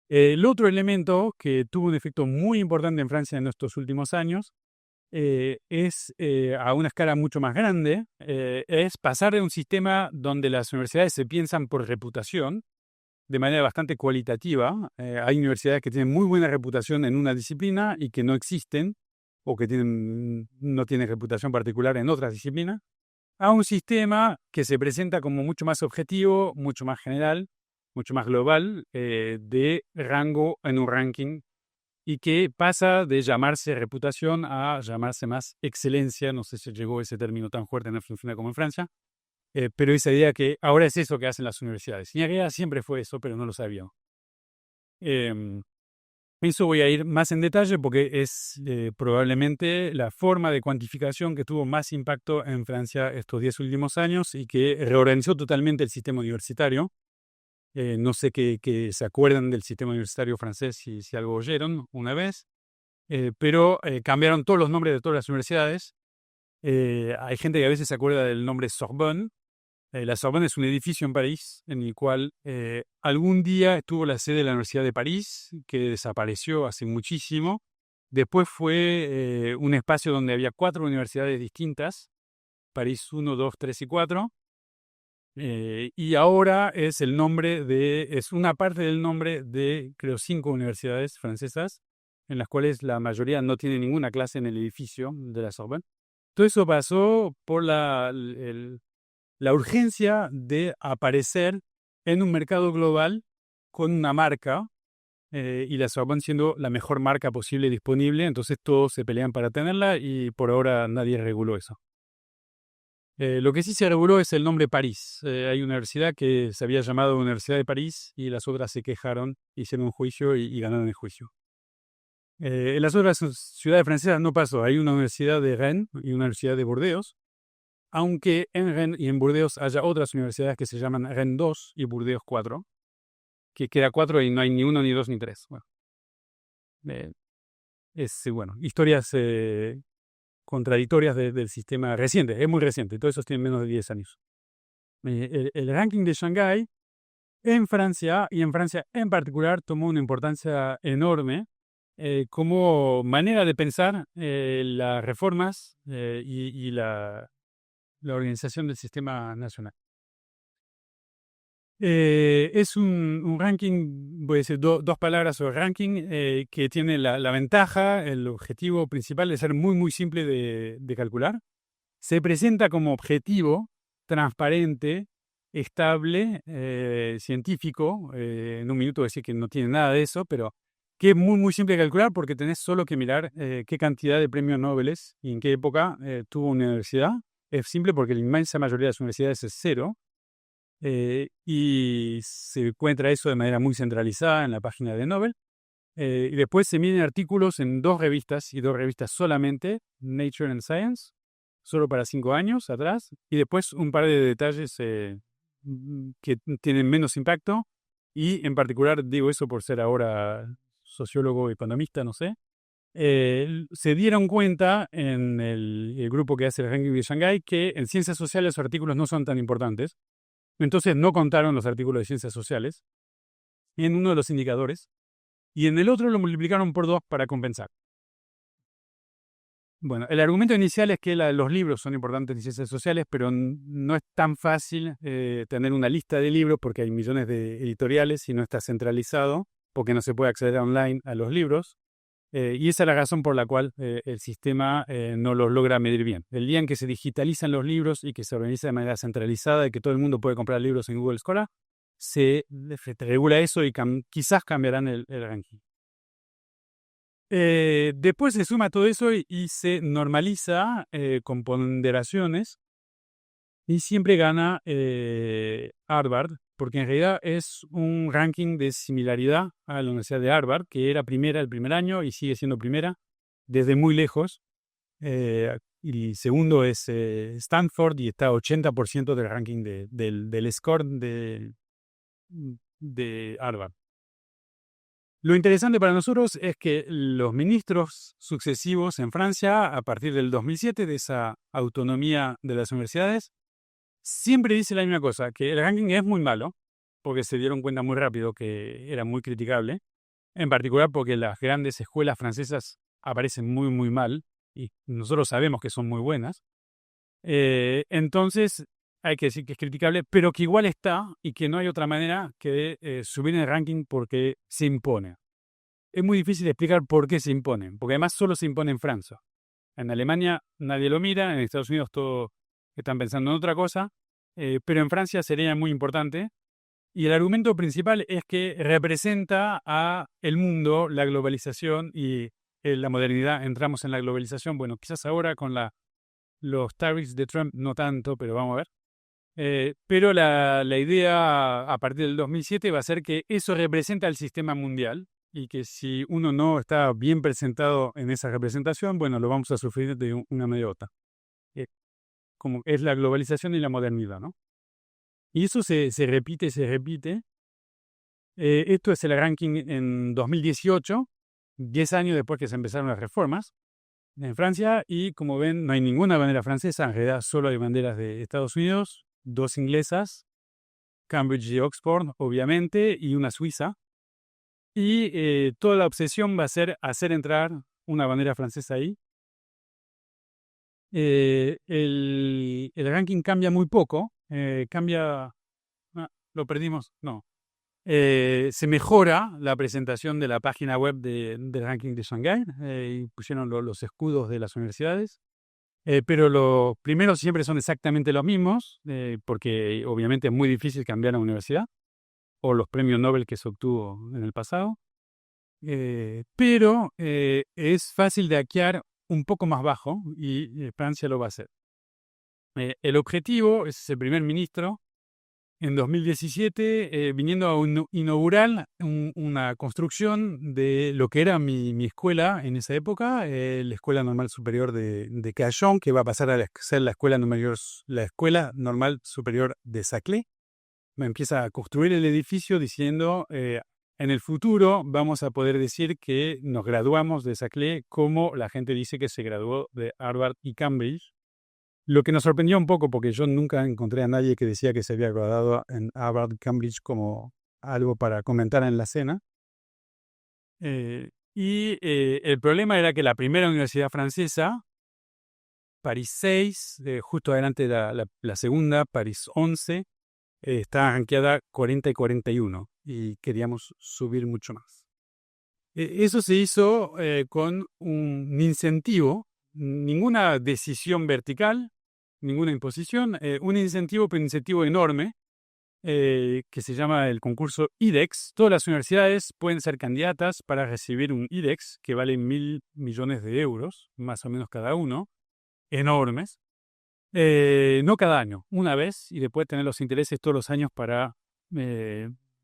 El otro elemento que tuvo un efecto muy importante en Francia en estos últimos años es a una escala mucho más grande, es pasar de un sistema donde las universidades se piensan por reputación de manera bastante cualitativa. Hay universidades que tienen muy buena reputación en una disciplina y que no existen o que no tienen reputación particular en otras disciplinas, a un sistema que se presenta como mucho más objetivo, mucho más general, mucho más global, de rango en un ranking, y que pasa de llamarse reputación a llamarse más excelencia. No sé si llegó ese término tan fuerte en Argentina como en Francia, pero esa idea que ahora es eso que hacen las universidades. Y en realidad siempre fue eso, pero no lo sabíamos. Eso voy a ir más en detalle porque es probablemente la forma de cuantificación que tuvo más impacto en Francia estos 10 últimos años y que reorganizó totalmente el sistema universitario. No sé que se acuerdan del sistema universitario francés, si algo oyeron una vez, pero cambiaron todos los nombres de todas las universidades. Hay gente que a veces se acuerda del nombre Sorbonne, La Sorbonne es un edificio en París en el cual algún día estuvo la sede de la Universidad de París, que desapareció hace muchísimo. Después fue un espacio donde había 4 universidades distintas, París 1, 2, 3 y 4. Y ahora es una parte del nombre de, creo, 5 universidades francesas, en las cuales la mayoría no tiene ninguna clase en el edificio de la Sorbonne. Todo eso pasó por la urgencia de aparecer en un mercado global con una marca, y la Sorbonne siendo la mejor marca posible disponible, entonces todos se pelean para tenerla y por ahora nadie reguló eso. Lo que sí se reguló es el nombre París. Hay una universidad que se había llamado Universidad de París y las otras se quejaron, hicieron un juicio y ganaron el juicio. En las otras ciudades francesas no pasó. Hay una universidad de Rennes y una universidad de Burdeos, aunque en Rennes y en Burdeos haya otras universidades que se llaman Rennes 2 y Burdeos 4, que queda 4 y no hay ni 1, ni 2, ni 3. Bueno, historias contradictorias del sistema reciente, es muy reciente, todos esos tienen menos de 10 años. El ranking de Shanghái en Francia, y en Francia en particular, tomó una importancia enorme como manera de pensar las reformas y la organización del sistema nacional. Es un ranking, voy a decir dos palabras sobre ranking, que tiene la ventaja, el objetivo principal de ser muy, muy simple de calcular. Se presenta como objetivo transparente, estable, científico. En un minuto voy a decir que no tiene nada de eso, pero que es muy, muy simple de calcular porque tenés solo que mirar qué cantidad de premios Nobel y en qué época tuvo una universidad. Es simple porque la inmensa mayoría de las universidades es 0. Y se encuentra eso de manera muy centralizada en la página de Nobel. Y después se miden artículos en 2 revistas, y 2 revistas solamente, Nature and Science, solo para 5 años atrás, y después un par de detalles que tienen menos impacto, y en particular digo eso por ser ahora sociólogo, economista, no sé. Se dieron cuenta en el grupo que hace el ranking de Shanghái que en ciencias sociales los artículos no son tan importantes. Entonces no contaron los artículos de ciencias sociales en uno de los indicadores y en el otro lo multiplicaron por 2 para compensar. Bueno, el argumento inicial es que los libros son importantes en ciencias sociales, pero no es tan fácil tener una lista de libros porque hay millones de editoriales y no está centralizado porque no se puede acceder online a los libros. Y esa es la razón por la cual el sistema no los logra medir bien. El día en que se digitalizan los libros y que se organiza de manera centralizada y que todo el mundo puede comprar libros en Google Scholar, se regula eso y quizás cambiarán el ranking. Después se suma todo eso y se normaliza con ponderaciones y siempre gana Harvard, porque en realidad es un ranking de similaridad a la Universidad de Harvard, que era primera el primer año y sigue siendo primera desde muy lejos. Y segundo es Stanford y está 80% del ranking del score de Harvard. Lo interesante para nosotros es que los ministros sucesivos en Francia, a partir del 2007, de esa autonomía de las universidades, siempre dice la misma cosa, que el ranking es muy malo, porque se dieron cuenta muy rápido que era muy criticable, en particular porque las grandes escuelas francesas aparecen muy, muy mal, y nosotros sabemos que son muy buenas. Entonces, hay que decir que es criticable, pero que igual está y que no hay otra manera que subir en el ranking porque se impone. Es muy difícil explicar por qué se impone, porque además solo se impone en Francia. En Alemania nadie lo mira, en Estados Unidos todos están pensando en otra cosa, pero en Francia sería muy importante. Y el argumento principal es que representa a el mundo, la globalización y la modernidad. Entramos en la globalización, bueno, quizás ahora con los tariffs de Trump no tanto, pero vamos a ver. Pero la idea a partir del 2007 va a ser que eso representa el sistema mundial y que si uno no está bien presentado en esa representación, bueno, lo vamos a sufrir de una manera u otra. Como es la globalización y la modernidad, ¿no? Y eso se repite. Esto es el ranking en 2018, 10 años después que se empezaron las reformas en Francia, y como ven, no hay ninguna bandera francesa, en realidad solo hay banderas de Estados Unidos, 2 inglesas, Cambridge y Oxford, obviamente, y una suiza. Y toda la obsesión va a ser hacer entrar una bandera francesa ahí. El ranking cambia muy poco, lo perdimos, no. Se mejora la presentación de la página web del ranking de Shanghái y pusieron los escudos de las universidades. Pero los primeros siempre son exactamente los mismos, porque obviamente es muy difícil cambiar la universidad o los premios Nobel que se obtuvo en el pasado. Pero es fácil de hackear un poco más bajo y Francia lo va a hacer. El objetivo es el primer ministro en 2017 viniendo a inaugurar una construcción de lo que era mi escuela en esa época, la Escuela Normal Superior de Cajón, que va a pasar a ser la Escuela Normal Superior de Saclay. Empieza a construir el edificio diciendo, en el futuro vamos a poder decir que nos graduamos de Saclay como la gente dice que se graduó de Harvard y Cambridge. Lo que nos sorprendió un poco, porque yo nunca encontré a nadie que decía que se había graduado en Harvard y Cambridge como algo para comentar en la cena. El problema era que la primera universidad francesa, París 6, justo adelante la segunda, París 11, está rankeada 40 y 41 y queríamos subir mucho más. Eso se hizo con un incentivo, ninguna decisión vertical, ninguna imposición, un incentivo, pero un incentivo enorme, que se llama el concurso IDEX. Todas las universidades pueden ser candidatas para recibir un IDEX que vale 1.000 millones de euros, más o menos cada uno, enormes. No cada año, una vez, y después tener los intereses todos los años para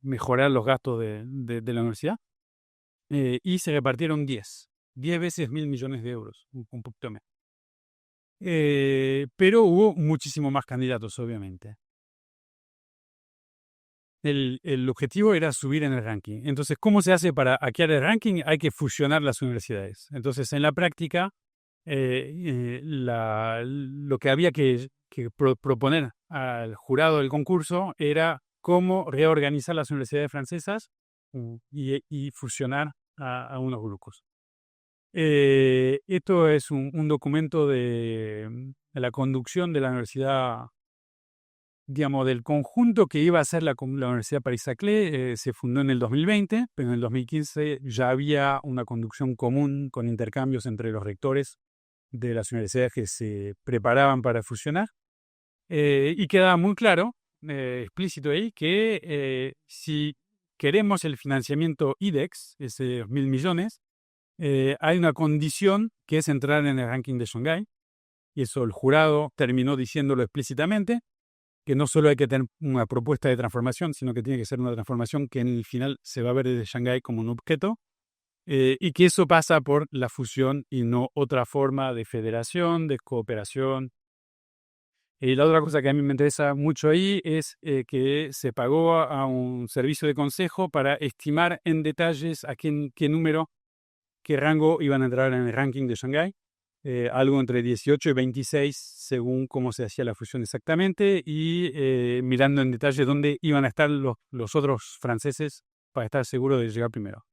mejorar los gastos de la universidad. Y se repartieron 10 veces 1.000 millones de euros, un poquito más. Pero hubo muchísimo más candidatos, obviamente. El objetivo era subir en el ranking. Entonces, ¿cómo se hace para hackear el ranking? Hay que fusionar las universidades. Entonces, en la práctica, lo que había que proponer al jurado del concurso era cómo reorganizar las universidades francesas y fusionar a unos grupos. Esto es un documento de la conducción de la universidad, digamos, del conjunto que iba a ser la Universidad Paris-Saclay. Se fundó en el 2020, pero en el 2015 ya había una conducción común con intercambios entre los rectores de las universidades que se preparaban para fusionar. Y quedaba muy claro, explícito ahí, que si queremos el financiamiento IDEX, ese 1.000 millones, hay una condición que es entrar en el ranking de Shanghái, y eso el jurado terminó diciéndolo explícitamente, que no solo hay que tener una propuesta de transformación, sino que tiene que ser una transformación que en el final se va a ver desde Shanghái como un objeto, y que eso pasa por la fusión y no otra forma de federación, de cooperación. Y la otra cosa que a mí me interesa mucho ahí es que se pagó a un servicio de consejo para estimar en detalles a qué número, qué rango iban a entrar en el ranking de Shanghái. Algo entre 18 y 26 según cómo se hacía la fusión exactamente, y mirando en detalle dónde iban a estar los otros franceses para estar seguro de llegar primero.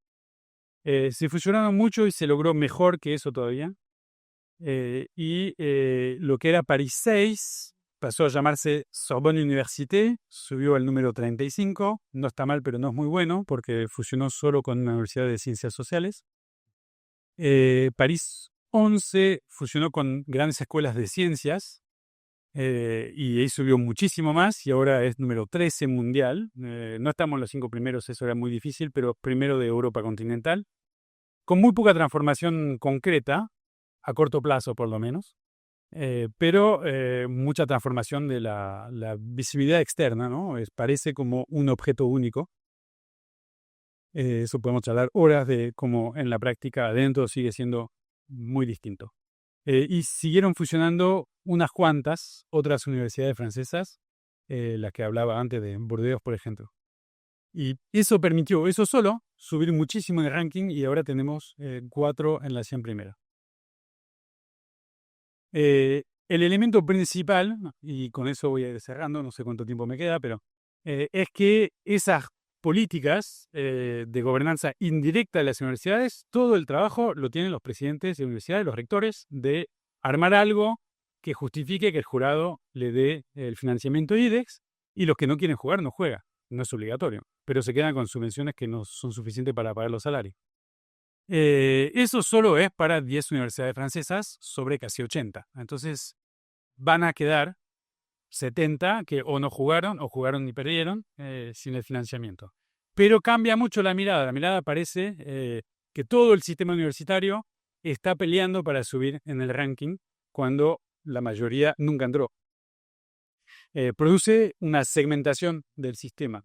Se fusionaron mucho y se logró mejor que eso todavía. Lo que era París 6 pasó a llamarse Sorbonne Université, subió al número 35. No está mal, pero no es muy bueno porque fusionó solo con una universidad de ciencias sociales. París 11 fusionó con grandes escuelas de ciencias y ahí subió muchísimo más y ahora es número 13 mundial. No estamos en los 5 primeros, eso era muy difícil, pero primero de Europa continental, con muy poca transformación concreta, a corto plazo por lo menos, pero mucha transformación de la visibilidad externa, ¿no? Parece como un objeto único. Eso podemos charlar horas de cómo en la práctica adentro sigue siendo muy distinto. Y siguieron fusionando unas cuantas otras universidades francesas, las que hablaba antes de Burdeos, por ejemplo. Y eso permitió, eso solo, subir muchísimo en el ranking y ahora tenemos 4 en la 100 primera. el elemento principal, y con eso voy a ir cerrando, no sé cuánto tiempo me queda, pero es que esas políticas de gobernanza indirecta de las universidades, todo el trabajo lo tienen los presidentes de universidades, los rectores, de armar algo que justifique que el jurado le dé el financiamiento IDEX, y los que no quieren jugar no juegan, no es obligatorio, pero se quedan con subvenciones que no son suficientes para pagar los salarios. Eso solo es para 10 universidades francesas sobre casi 80. Entonces van a quedar 70 que o no jugaron o jugaron y perdieron sin el financiamiento. Pero cambia mucho la mirada. La mirada parece que todo el sistema universitario está peleando para subir en el ranking cuando la mayoría nunca entró. Produce una segmentación del sistema.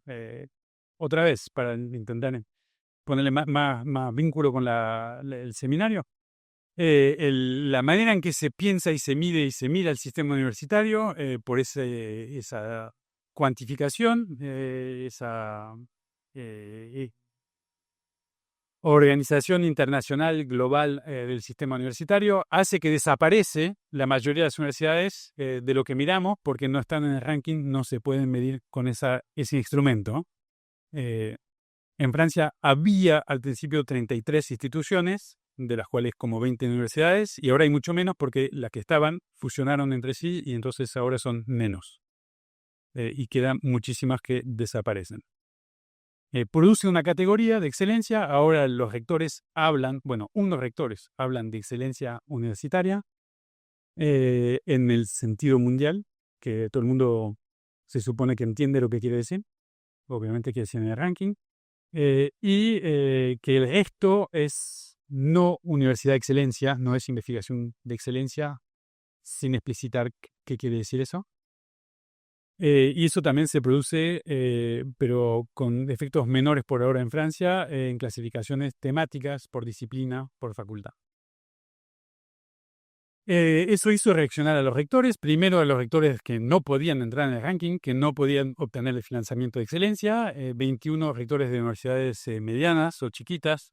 Otra vez, para intentar ponerle más vínculo con el seminario. La manera en que se piensa y se mide y se mira el sistema universitario por esa cuantificación, esa organización internacional global del sistema universitario, hace que desaparece la mayoría de las universidades de lo que miramos porque no están en el ranking, no se pueden medir con ese instrumento. En Francia había al principio 33 instituciones, de las cuales como 20 universidades, y ahora hay mucho menos porque las que estaban fusionaron entre sí y entonces ahora son menos. Y quedan muchísimas que desaparecen. Produce una categoría de excelencia, ahora los rectores hablan, unos rectores hablan de excelencia universitaria en el sentido mundial, que todo el mundo se supone que entiende lo que quiere decir, obviamente quiere decir en el ranking. Que esto es no universidad de excelencia, no es investigación de excelencia, sin explicitar qué quiere decir eso. Y eso también se produce, pero con efectos menores por ahora en Francia, en clasificaciones temáticas por disciplina, por facultad. Eso hizo reaccionar a los rectores, primero a los rectores que no podían entrar en el ranking, que no podían obtener el financiamiento de excelencia, 21 rectores de universidades medianas o chiquitas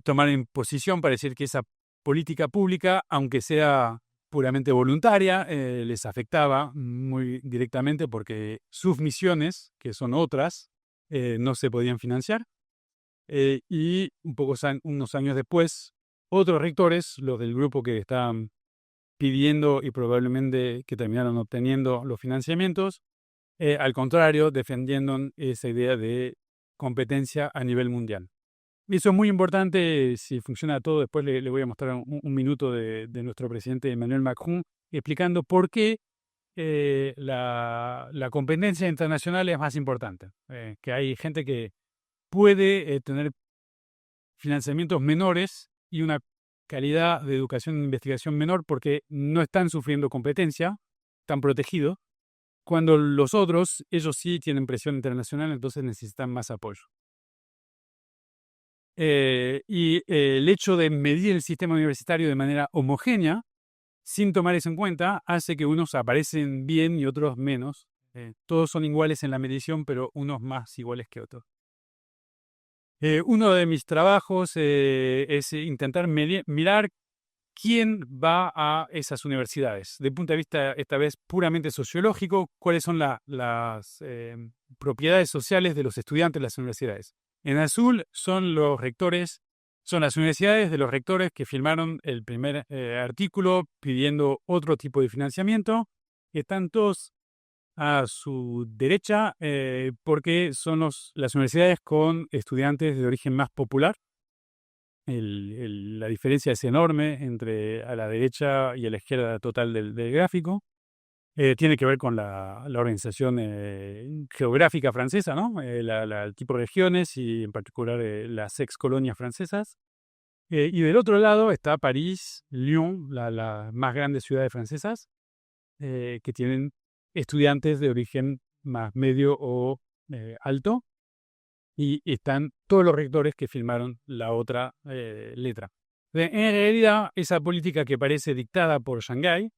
tomaron posición para decir que esa política pública, aunque sea puramente voluntaria, les afectaba muy directamente porque sus misiones, que son otras, no se podían financiar. Y unos años después, otros rectores, los del grupo que estaban pidiendo y probablemente que terminaron obteniendo los financiamientos, al contrario, defendiendo esa idea de competencia a nivel mundial. Eso es muy importante, si funciona todo, después le voy a mostrar un minuto de nuestro presidente Emmanuel Macron explicando por qué la competencia internacional es más importante, que hay gente que puede tener financiamientos menores y una calidad de educación e investigación menor porque no están sufriendo competencia, están protegidos, cuando los otros, ellos sí tienen presión internacional, entonces necesitan más apoyo. Y el hecho de medir el sistema universitario de manera homogénea, sin tomar eso en cuenta, hace que unos aparecen bien y otros menos. Todos son iguales en la medición, pero unos más iguales que otros. Uno de mis trabajos es intentar mirar quién va a esas universidades. De punto de vista, esta vez, puramente sociológico, cuáles son las propiedades sociales de los estudiantes de las universidades. En azul son los rectores, son las universidades de los rectores que firmaron el primer artículo pidiendo otro tipo de financiamiento. Están todos a su derecha porque son las universidades con estudiantes de origen más popular. La diferencia es enorme entre a la derecha y a la izquierda total del gráfico. Tiene que ver con la organización geográfica francesa, ¿no? El tipo de regiones y en particular las ex colonias francesas. Y del otro lado está París, Lyon, las más grandes ciudades francesas, que tienen estudiantes de origen más medio o alto. Y están todos los rectores que firmaron la otra letra. En realidad, esa política que parece dictada por Shanghái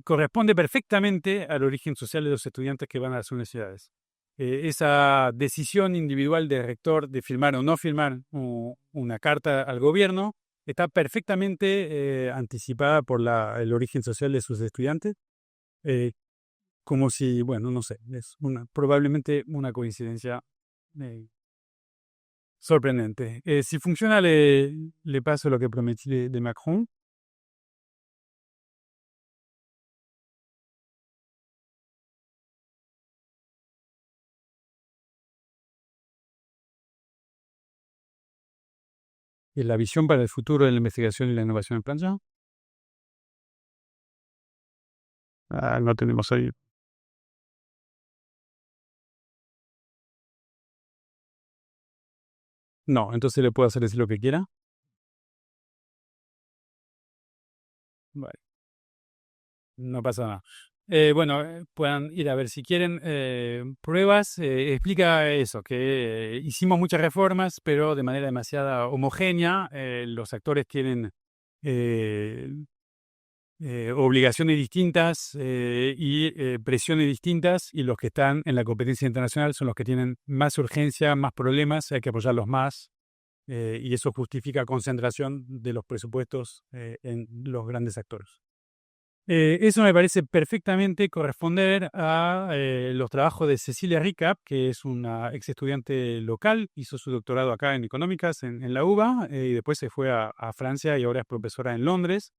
corresponde perfectamente al origen social de los estudiantes que van a las universidades. Esa decisión individual del rector de firmar o no firmar una carta al gobierno está perfectamente anticipada por el origen social de sus estudiantes, como si, bueno, no sé, es probablemente una coincidencia eh, sorprendente. Si funciona, le paso lo que prometí de Macron. Y la visión para el futuro de la investigación y la innovación en Francia. No tenemos ahí. No, entonces le puedo hacer decir lo que quiera. Vale, no pasa nada. Bueno, puedan ir a ver si quieren pruebas. Explica eso, que hicimos muchas reformas, pero de manera demasiado homogénea. Los actores tienen eh, obligaciones distintas y presiones distintas, y los que están en la competencia internacional son los que tienen más urgencia, más problemas, hay que apoyarlos más, y eso justifica concentración de los presupuestos en los grandes actores. Eso me parece perfectamente corresponder a los trabajos de Cecilia Ricap, que es una ex estudiante local, hizo su doctorado acá en económicas en la UBA, y después se fue a Francia y ahora es profesora en Londres.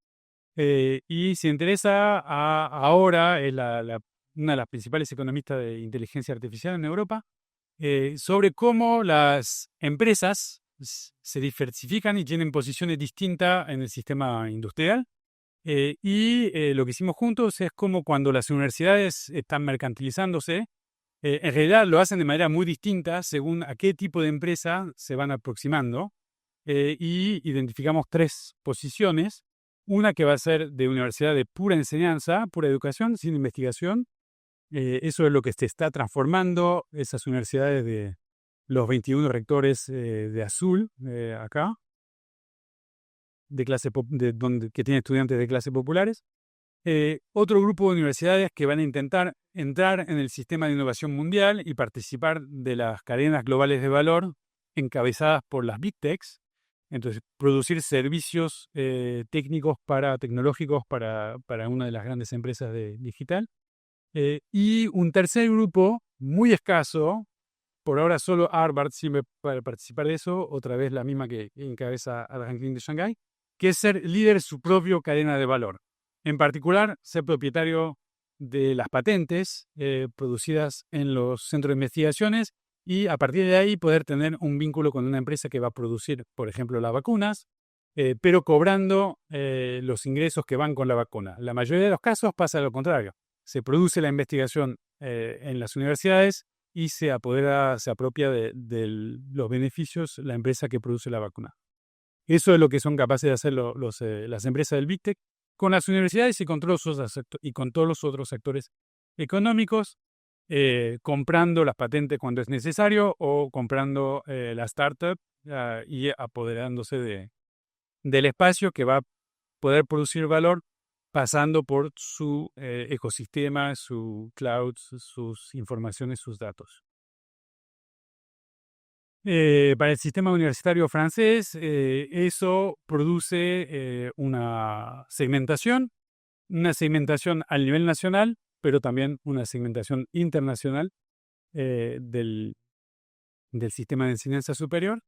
Y se interesa ahora, es una de las principales economistas de inteligencia artificial en Europa, sobre cómo las empresas se diversifican y tienen posiciones distintas en el sistema industrial. Lo que hicimos juntos es como cuando las universidades están mercantilizándose, en realidad lo hacen de manera muy distinta según a qué tipo de empresa se van aproximando, y identificamos 3 posiciones. Una que va a ser de universidad de pura enseñanza, pura educación, sin investigación. Eso es lo que se está transformando, esas universidades de los 21 rectores de azul acá, de que tienen estudiantes de clases populares. Otro grupo de universidades que van a intentar entrar en el sistema de innovación mundial y participar de las cadenas globales de valor encabezadas por las Big Techs. Entonces, producir servicios técnicos tecnológicos para una de las grandes empresas de digital. Y un tercer grupo, muy escaso, por ahora solo Harvard sirve para participar de eso, otra vez la misma que encabeza a Ranking de Shanghái, que es ser líder de su propia cadena de valor. En particular, ser propietario de las patentes producidas en los centros de investigaciones, y a partir de ahí poder tener un vínculo con una empresa que va a producir, por ejemplo, las vacunas, pero cobrando los ingresos que van con la vacuna. La mayoría de los casos pasa lo contrario. Se produce la investigación en las universidades y se apropia de los beneficios la empresa que produce la vacuna. Eso es lo que son capaces de hacer las empresas del Big Tech con las universidades y con todos los otros sectores económicos, comprando las patentes cuando es necesario o comprando la startup y apoderándose del espacio que va a poder producir valor pasando por su ecosistema, su cloud, sus informaciones, sus datos. Para el sistema universitario francés, eso produce una segmentación al nivel nacional, pero también una segmentación internacional del sistema de enseñanza superior.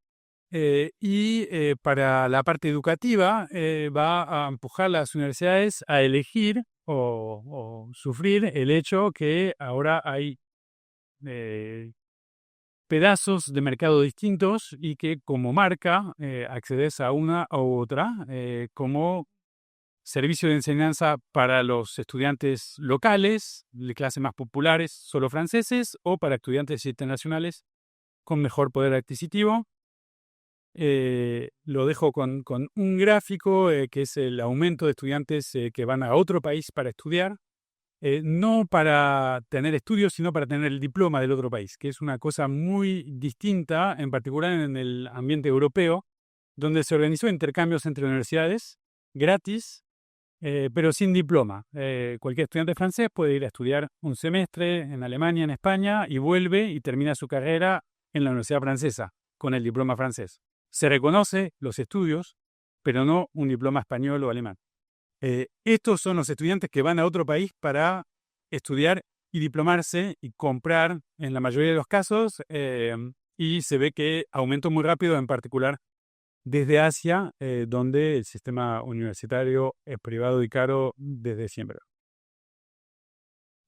Para la parte educativa, va a empujar a las universidades a elegir o sufrir el hecho que ahora hay pedazos de mercado distintos y que como marca accedes a una u otra como servicio de enseñanza para los estudiantes locales, de clases más populares, solo franceses, o para estudiantes internacionales con mejor poder adquisitivo. Lo dejo con un gráfico que es el aumento de estudiantes que van a otro país para estudiar, no para tener estudios, sino para tener el diploma del otro país, que es una cosa muy distinta, en particular en el ambiente europeo, donde se organizó intercambios entre universidades gratis, pero sin diploma. Cualquier estudiante francés puede ir a estudiar un semestre en Alemania, en España, y vuelve y termina su carrera en la universidad francesa con el diploma francés. Se reconoce los estudios, pero no un diploma español o alemán. Estos son los estudiantes que van a otro país para estudiar y diplomarse y comprar en la mayoría de los casos, y se ve que aumentó muy rápido, en particular desde Asia, donde el sistema universitario es privado y caro desde siempre.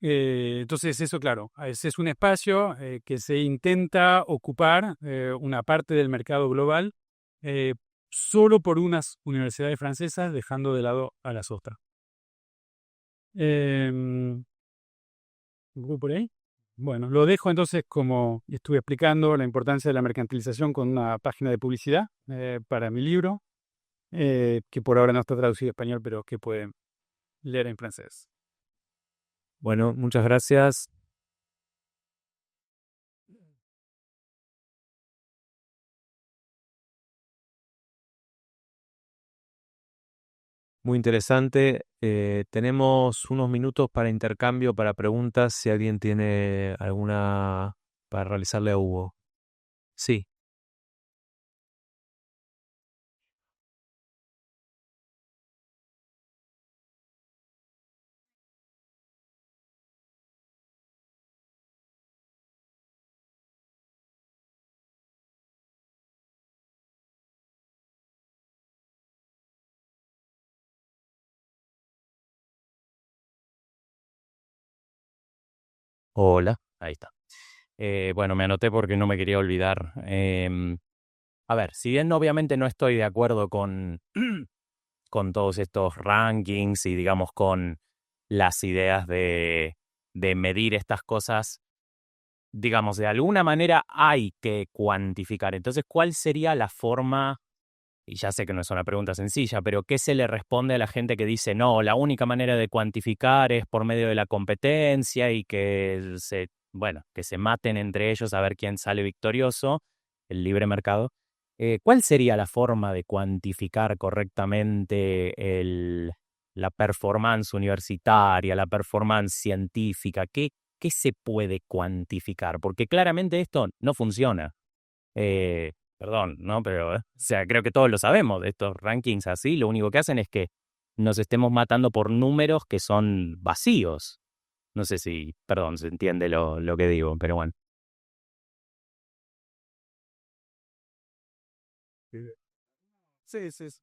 Entonces eso, claro, ese es un espacio que se intenta ocupar una parte del mercado global eh, solo por unas universidades francesas, dejando de lado a las otras. ¿Voy por ahí? Bueno, lo dejo entonces como estuve explicando la importancia de la mercantilización con una página de publicidad para mi libro, que por ahora no está traducido a español, pero que pueden leer en francés. Bueno, muchas gracias. Muy interesante. Tenemos unos minutos para intercambio, para preguntas, si alguien tiene alguna para realizarle a Hugo. Sí. Hola, ahí está. Bueno, me anoté porque no me quería olvidar. A ver, si bien obviamente no estoy de acuerdo con, con todos estos rankings y digamos con las ideas de medir estas cosas, digamos, de alguna manera hay que cuantificar. Entonces, ¿cuál sería la forma? Y ya sé que no es una pregunta sencilla, pero ¿qué se le responde a la gente que dice, no, la única manera de cuantificar es por medio de la competencia y bueno, que se maten entre ellos a ver quién sale victorioso, el libre mercado? ¿Cuál sería la forma de cuantificar correctamente la performance universitaria, la performance científica? ¿Qué se puede cuantificar? Porque claramente esto no funciona. Perdón, ¿no? Pero, o sea, creo que todos lo sabemos, de estos rankings así, lo único que hacen es que nos estemos matando por números que son vacíos. No sé si, perdón, se entiende lo que digo, pero bueno. Sí, sí, sí.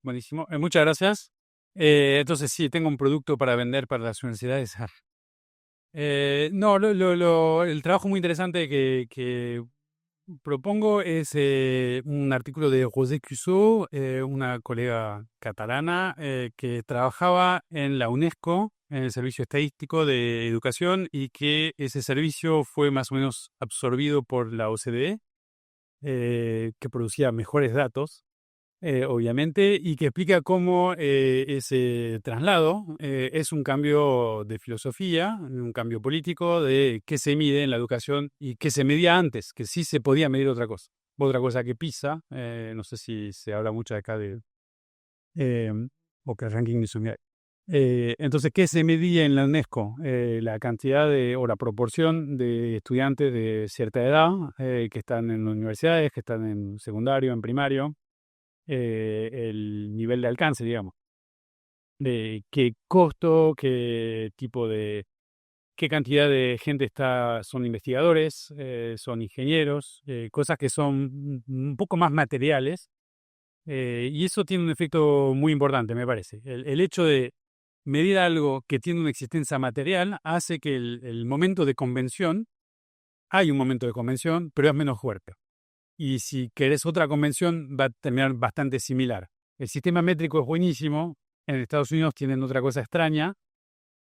Buenísimo. Muchas gracias. Entonces, sí, tengo un producto para vender para las universidades. No, el trabajo muy interesante que propongo es un artículo de José Cusó, una colega catalana que trabajaba en la UNESCO, en el Servicio Estadístico de Educación, y que ese servicio fue más o menos absorbido por la OCDE, que producía mejores datos, obviamente, y que explica cómo ese traslado es un cambio de filosofía, un cambio político de qué se mide en la educación y qué se medía antes, que sí se podía medir otra cosa que PISA. No sé si se habla mucho acá de eh, o que el ranking nacional. Entonces, ¿qué se medía en la UNESCO? La cantidad o la proporción de estudiantes de cierta edad que están en universidades, que están en secundario, en primario, el nivel de alcance, digamos, de qué costo, qué cantidad de gente son investigadores, son ingenieros, cosas que son un poco más materiales, y eso tiene un efecto muy importante, me parece. El hecho de medir algo que tiene una existencia material hace que el momento de convención, hay un momento de convención, pero es menos fuerte. Y si querés otra convención, va a terminar bastante similar. El sistema métrico es buenísimo. En Estados Unidos tienen otra cosa extraña,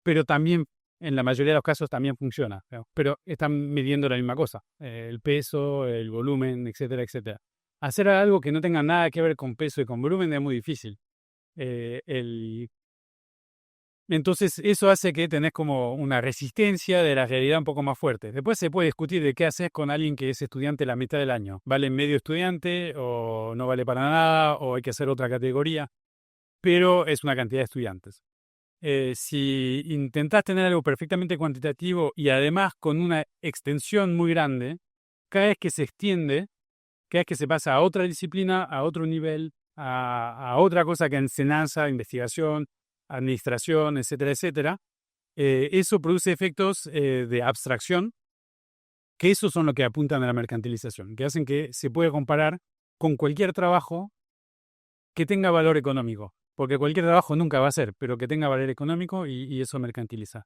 pero también, en la mayoría de los casos, también funciona, ¿no? Pero están midiendo la misma cosa, el peso, el volumen, etcétera, etcétera. Hacer algo que no tenga nada que ver con peso y con volumen es muy difícil. Eh, el Entonces, eso hace que tenés como una resistencia de la realidad un poco más fuerte. Después se puede discutir de qué haces con alguien que es estudiante la mitad del año. ¿Vale medio estudiante o no vale para nada o hay que hacer otra categoría? Pero es una cantidad de estudiantes. Si intentás tener algo perfectamente cuantitativo y además con una extensión muy grande, cada vez que se extiende, cada vez que se pasa a otra disciplina, a otro nivel, a otra cosa que enseñanza, investigación, administración, etcétera, etcétera, eso produce efectos de abstracción, que esos son los que apuntan a la mercantilización, que hacen que se pueda comparar con cualquier trabajo que tenga valor económico, porque cualquier trabajo nunca va a ser, pero que tenga valor económico y eso mercantiliza.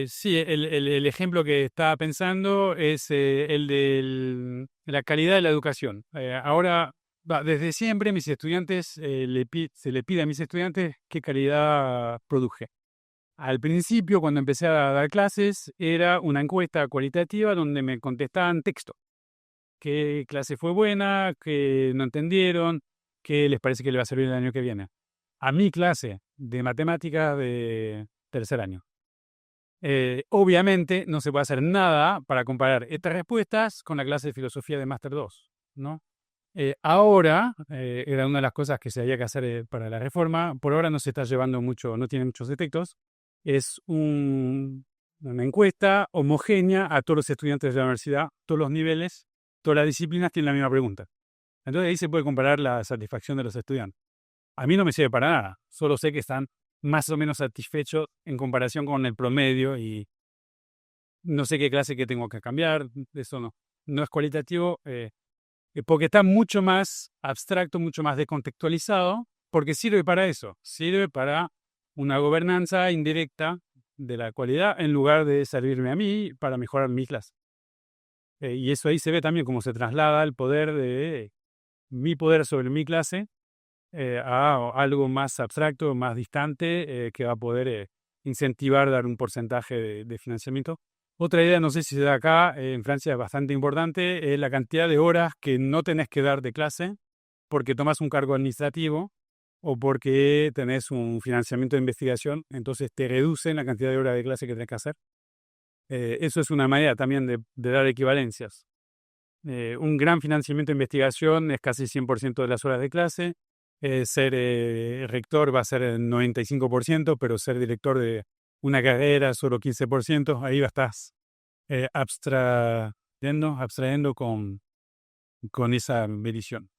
Sí, el ejemplo que estaba pensando es el de la calidad de la educación. Ahora, desde siempre mis estudiantes, se le pide a mis estudiantes qué calidad produje. Al principio, cuando empecé a dar clases, era una encuesta cualitativa donde me contestaban texto. ¿Qué clase fue buena? ¿Qué no entendieron? ¿Qué les parece que le va a servir el año que viene? A mi clase de matemáticas de tercer año. Obviamente no se puede hacer nada para comparar estas respuestas con la clase de filosofía de Máster 2, ¿no? Ahora, era una de las cosas que se había que hacer para la reforma, por ahora no se está llevando mucho, no tiene muchos efectos, es una encuesta homogénea a todos los estudiantes de la universidad, todos los niveles, todas las disciplinas tienen la misma pregunta. Entonces ahí se puede comparar la satisfacción de los estudiantes. A mí no me sirve para nada, solo sé que están más o menos satisfechos en comparación con el promedio y no sé qué clase que tengo que cambiar, eso no es cualitativo, porque está mucho más abstracto, mucho más descontextualizado, porque sirve para eso, sirve para una gobernanza indirecta de la cualidad en lugar de servirme a mí para mejorar mi clase. Y eso ahí se ve también cómo se traslada el poder de mi poder sobre mi clase a algo más abstracto, más distante, que va a poder incentivar, dar un porcentaje de financiamiento. Otra idea, no sé si se da acá, en Francia es bastante importante, es la cantidad de horas que no tenés que dar de clase porque tomás un cargo administrativo o porque tenés un financiamiento de investigación, entonces te reducen la cantidad de horas de clase que tenés que hacer. Eso es una manera también de dar equivalencias. Un gran financiamiento de investigación es casi 100% de las horas de clase. Ser rector va a ser el 95%, pero ser director de una carrera solo 15%, ahí estás abstrayendo con esa medición.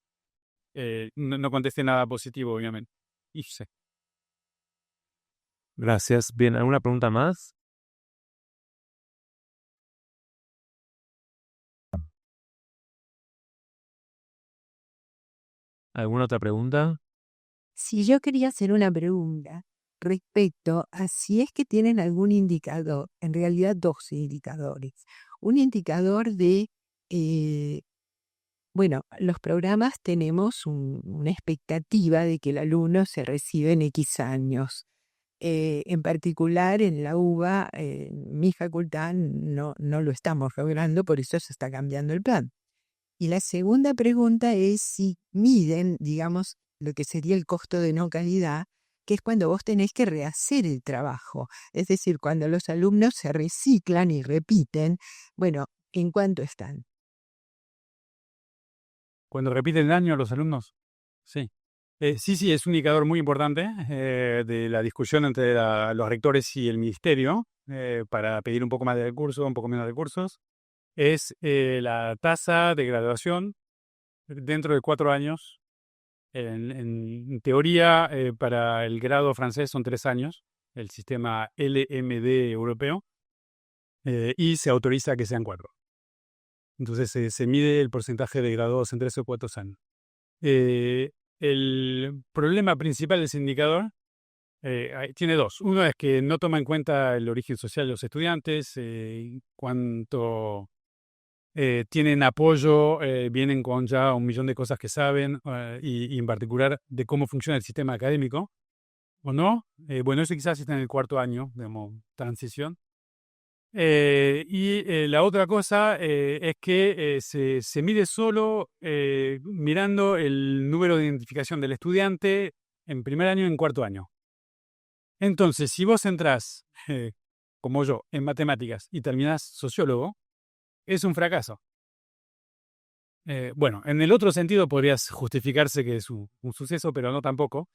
No contesté nada positivo, obviamente. Y sí. Gracias. Bien, ¿alguna pregunta más? ¿Alguna otra pregunta? Si yo quería hacer una pregunta respecto a si es que tienen algún indicador, en realidad 2 indicadores. Un indicador de, bueno, los programas tenemos una expectativa de que el alumno se recibe en X años. En particular en la UBA, mi facultad no lo estamos logrando, por eso se está cambiando el plan. Y la segunda pregunta es si miden, digamos, lo que sería el costo de no calidad, que es cuando vos tenés que rehacer el trabajo. Es decir, cuando los alumnos se reciclan y repiten, bueno, ¿en cuánto están? Cuando repiten el año los alumnos, sí. Sí, es un indicador muy importante de la discusión entre los rectores y el ministerio para pedir un poco más de recursos, un poco menos de recursos. Es la tasa de graduación dentro de 4 años. En teoría, para el grado francés son 3 años, el sistema LMD europeo, y se autoriza que sean 4. Entonces se mide el porcentaje de graduados en 3 o 4 años. El problema principal de ese indicador tiene 2. Uno es que no toma en cuenta el origen social de los estudiantes, cuánto tienen apoyo, vienen con ya 1.000.000 de cosas que saben y en particular de cómo funciona el sistema académico o no. Bueno, eso quizás está en el 4.º año, digamos, transición. La otra cosa es que se mide solo mirando el número de identificación del estudiante en primer año y en 4.º año. Entonces, si vos entrás, como yo, en matemáticas y terminás sociólogo, es un fracaso. Bueno, en el otro sentido podrías justificarse que es un suceso, pero no tampoco.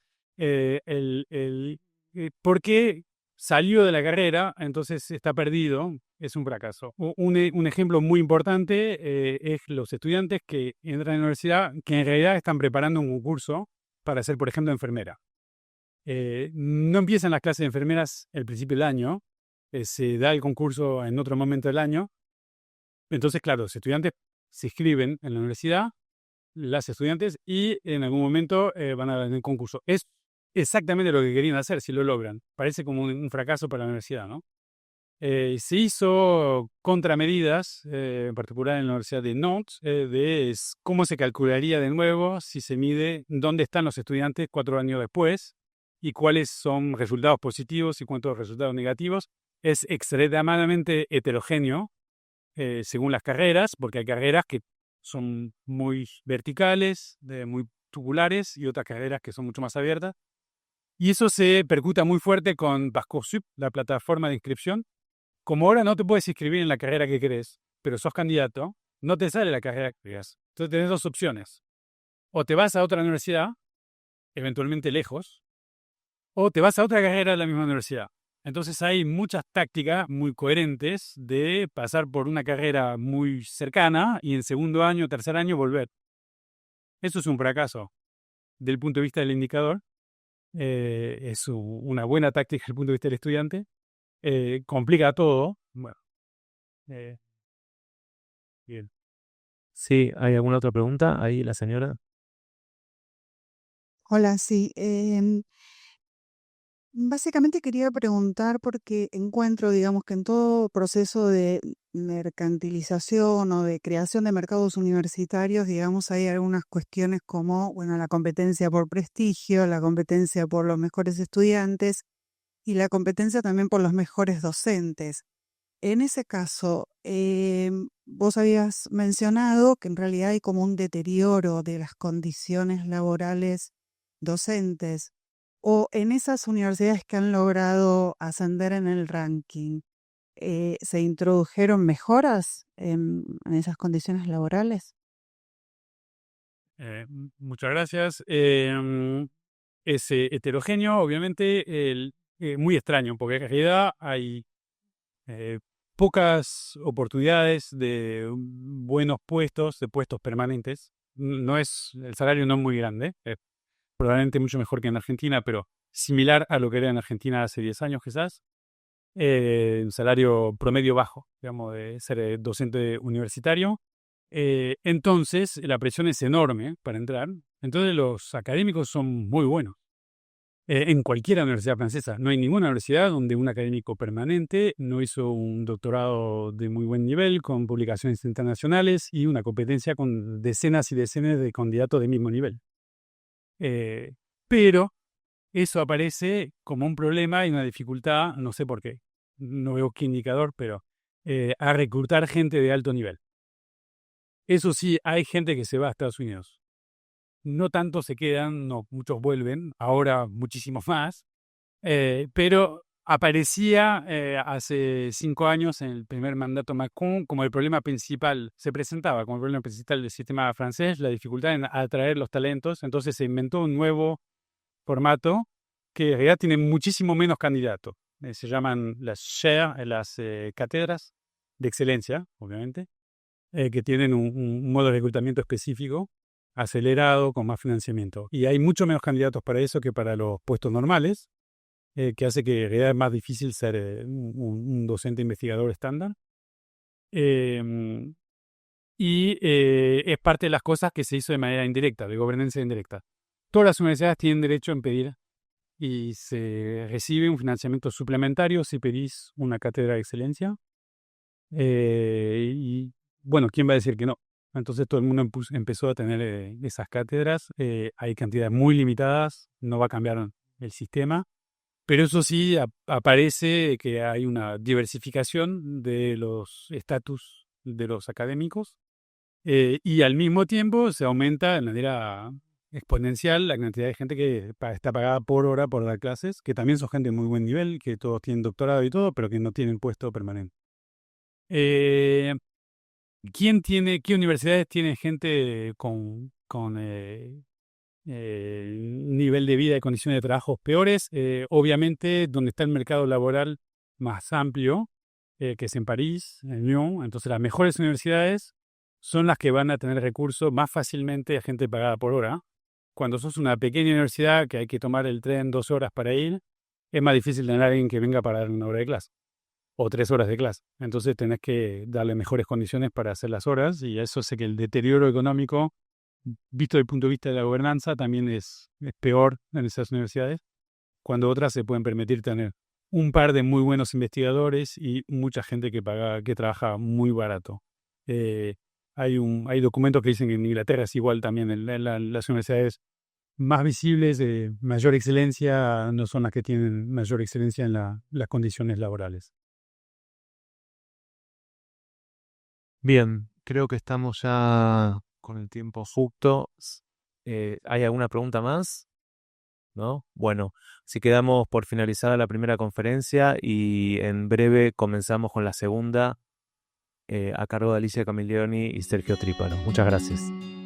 ¿Por qué salió de la carrera, entonces está perdido, es un fracaso. Un ejemplo muy importante es los estudiantes que entran a la universidad que en realidad están preparando un concurso para ser, por ejemplo, enfermera. No empiezan las clases de enfermeras al principio del año, se da el concurso en otro momento del año. Entonces, claro, los estudiantes se inscriben en la universidad, las estudiantes, y en algún momento van a el concurso. Es exactamente lo que querían hacer, si lo logran. Parece como un fracaso para la universidad, ¿no? Se hizo contramedidas, en particular en la Universidad de Nantes, de cómo se calcularía de nuevo si se mide dónde están los estudiantes 4 años después y cuáles son resultados positivos y cuántos resultados negativos. Es extremadamente heterogéneo según las carreras, porque hay carreras que son muy verticales, muy tubulares, y otras carreras que son mucho más abiertas. Y eso se percuta muy fuerte con Parcoursup, la plataforma de inscripción. Como ahora no te puedes inscribir en la carrera que querés, pero sos candidato, no te sale la carrera que querés. Entonces tenés dos opciones. O te vas a otra universidad, eventualmente lejos, o te vas a otra carrera de la misma universidad. Entonces hay muchas tácticas muy coherentes de pasar por una carrera muy cercana y en segundo año, tercer año volver. Eso es un fracaso del punto de vista del indicador. Es una buena táctica desde el punto de vista del estudiante. Complica todo. Bueno, bien. Sí, ¿hay alguna otra pregunta? Ahí la señora. Hola, sí. Básicamente quería preguntar porque encuentro, digamos, que en todo proceso de mercantilización o de creación de mercados universitarios, digamos, hay algunas cuestiones como, bueno, la competencia por prestigio, la competencia por los mejores estudiantes y la competencia también por los mejores docentes. En ese caso, vos habías mencionado que en realidad hay como un deterioro de las condiciones laborales docentes o en esas universidades que han logrado ascender en el ranking, ¿se introdujeron mejoras en esas condiciones laborales? Muchas gracias. Es heterogéneo, obviamente, muy extraño, porque en realidad hay pocas oportunidades de buenos puestos, de puestos permanentes. El salario no es muy grande, es probablemente mucho mejor que en Argentina, pero similar a lo que era en Argentina hace 10 años quizás. Un salario promedio bajo, digamos, de ser docente universitario. Entonces, la presión es enorme para entrar. Entonces, los académicos son muy buenos. En cualquier universidad francesa. No hay ninguna universidad donde un académico permanente no hizo un doctorado de muy buen nivel, con publicaciones internacionales y una competencia con decenas y decenas de candidatos de mismo nivel. Pero eso aparece como un problema y una dificultad, no sé por qué, no veo qué indicador, pero a reclutar gente de alto nivel. Eso sí, hay gente que se va a Estados Unidos. No tantos se quedan, no, muchos vuelven, ahora muchísimos más, pero aparecía hace 5 años en el primer mandato Macron como el problema principal, se presentaba como el problema principal del sistema francés, la dificultad en atraer los talentos. Entonces se inventó un nuevo formato que en realidad tiene muchísimo menos candidatos. Se llaman las chaires, las cátedras de excelencia, obviamente, que tienen un modo de reclutamiento específico, acelerado, con más financiamiento. Y hay mucho menos candidatos para eso que para los puestos normales, que hace que en realidad es más difícil ser un docente investigador estándar. Es parte de las cosas que se hizo de manera indirecta, de gobernanza indirecta. Todas las universidades tienen derecho a impedir y se recibe un financiamiento suplementario si pedís una cátedra de excelencia. Y bueno, ¿quién va a decir que no? Entonces todo el mundo empezó a tener esas cátedras. Hay cantidades muy limitadas, no va a cambiar el sistema. Pero eso sí, aparece que hay una diversificación de los estatus de los académicos y al mismo tiempo se aumenta de manera exponencial la cantidad de gente que está pagada por hora por dar clases, que también son gente de muy buen nivel, que todos tienen doctorado y todo, pero que no tienen puesto permanente. ¿Qué universidades tienen gente con nivel de vida y condiciones de trabajo peores. Obviamente, donde está el mercado laboral más amplio, que es en París, en Lyon, entonces las mejores universidades son las que van a tener recursos más fácilmente a gente pagada por hora. Cuando sos una pequeña universidad que hay que tomar el tren 2 horas para ir, es más difícil tener a alguien que venga para dar una hora de clase o 3 horas de clase. Entonces tenés que darle mejores condiciones para hacer las horas, y eso hace que el deterioro económico, visto desde el punto de vista de la gobernanza, también es peor en esas universidades, cuando otras se pueden permitir tener un par de muy buenos investigadores y mucha gente que trabaja muy barato. Hay documentos que dicen que en Inglaterra es igual también. Las universidades más visibles, de mayor excelencia, no son las que tienen mayor excelencia en las condiciones laborales. Bien, creo que estamos ya con el tiempo justo. ¿Hay alguna pregunta más? ¿No? Bueno, si quedamos por finalizada la primera conferencia y en breve comenzamos con la segunda, a cargo de Alicia Camillioni y Sergio Trípano. Muchas gracias.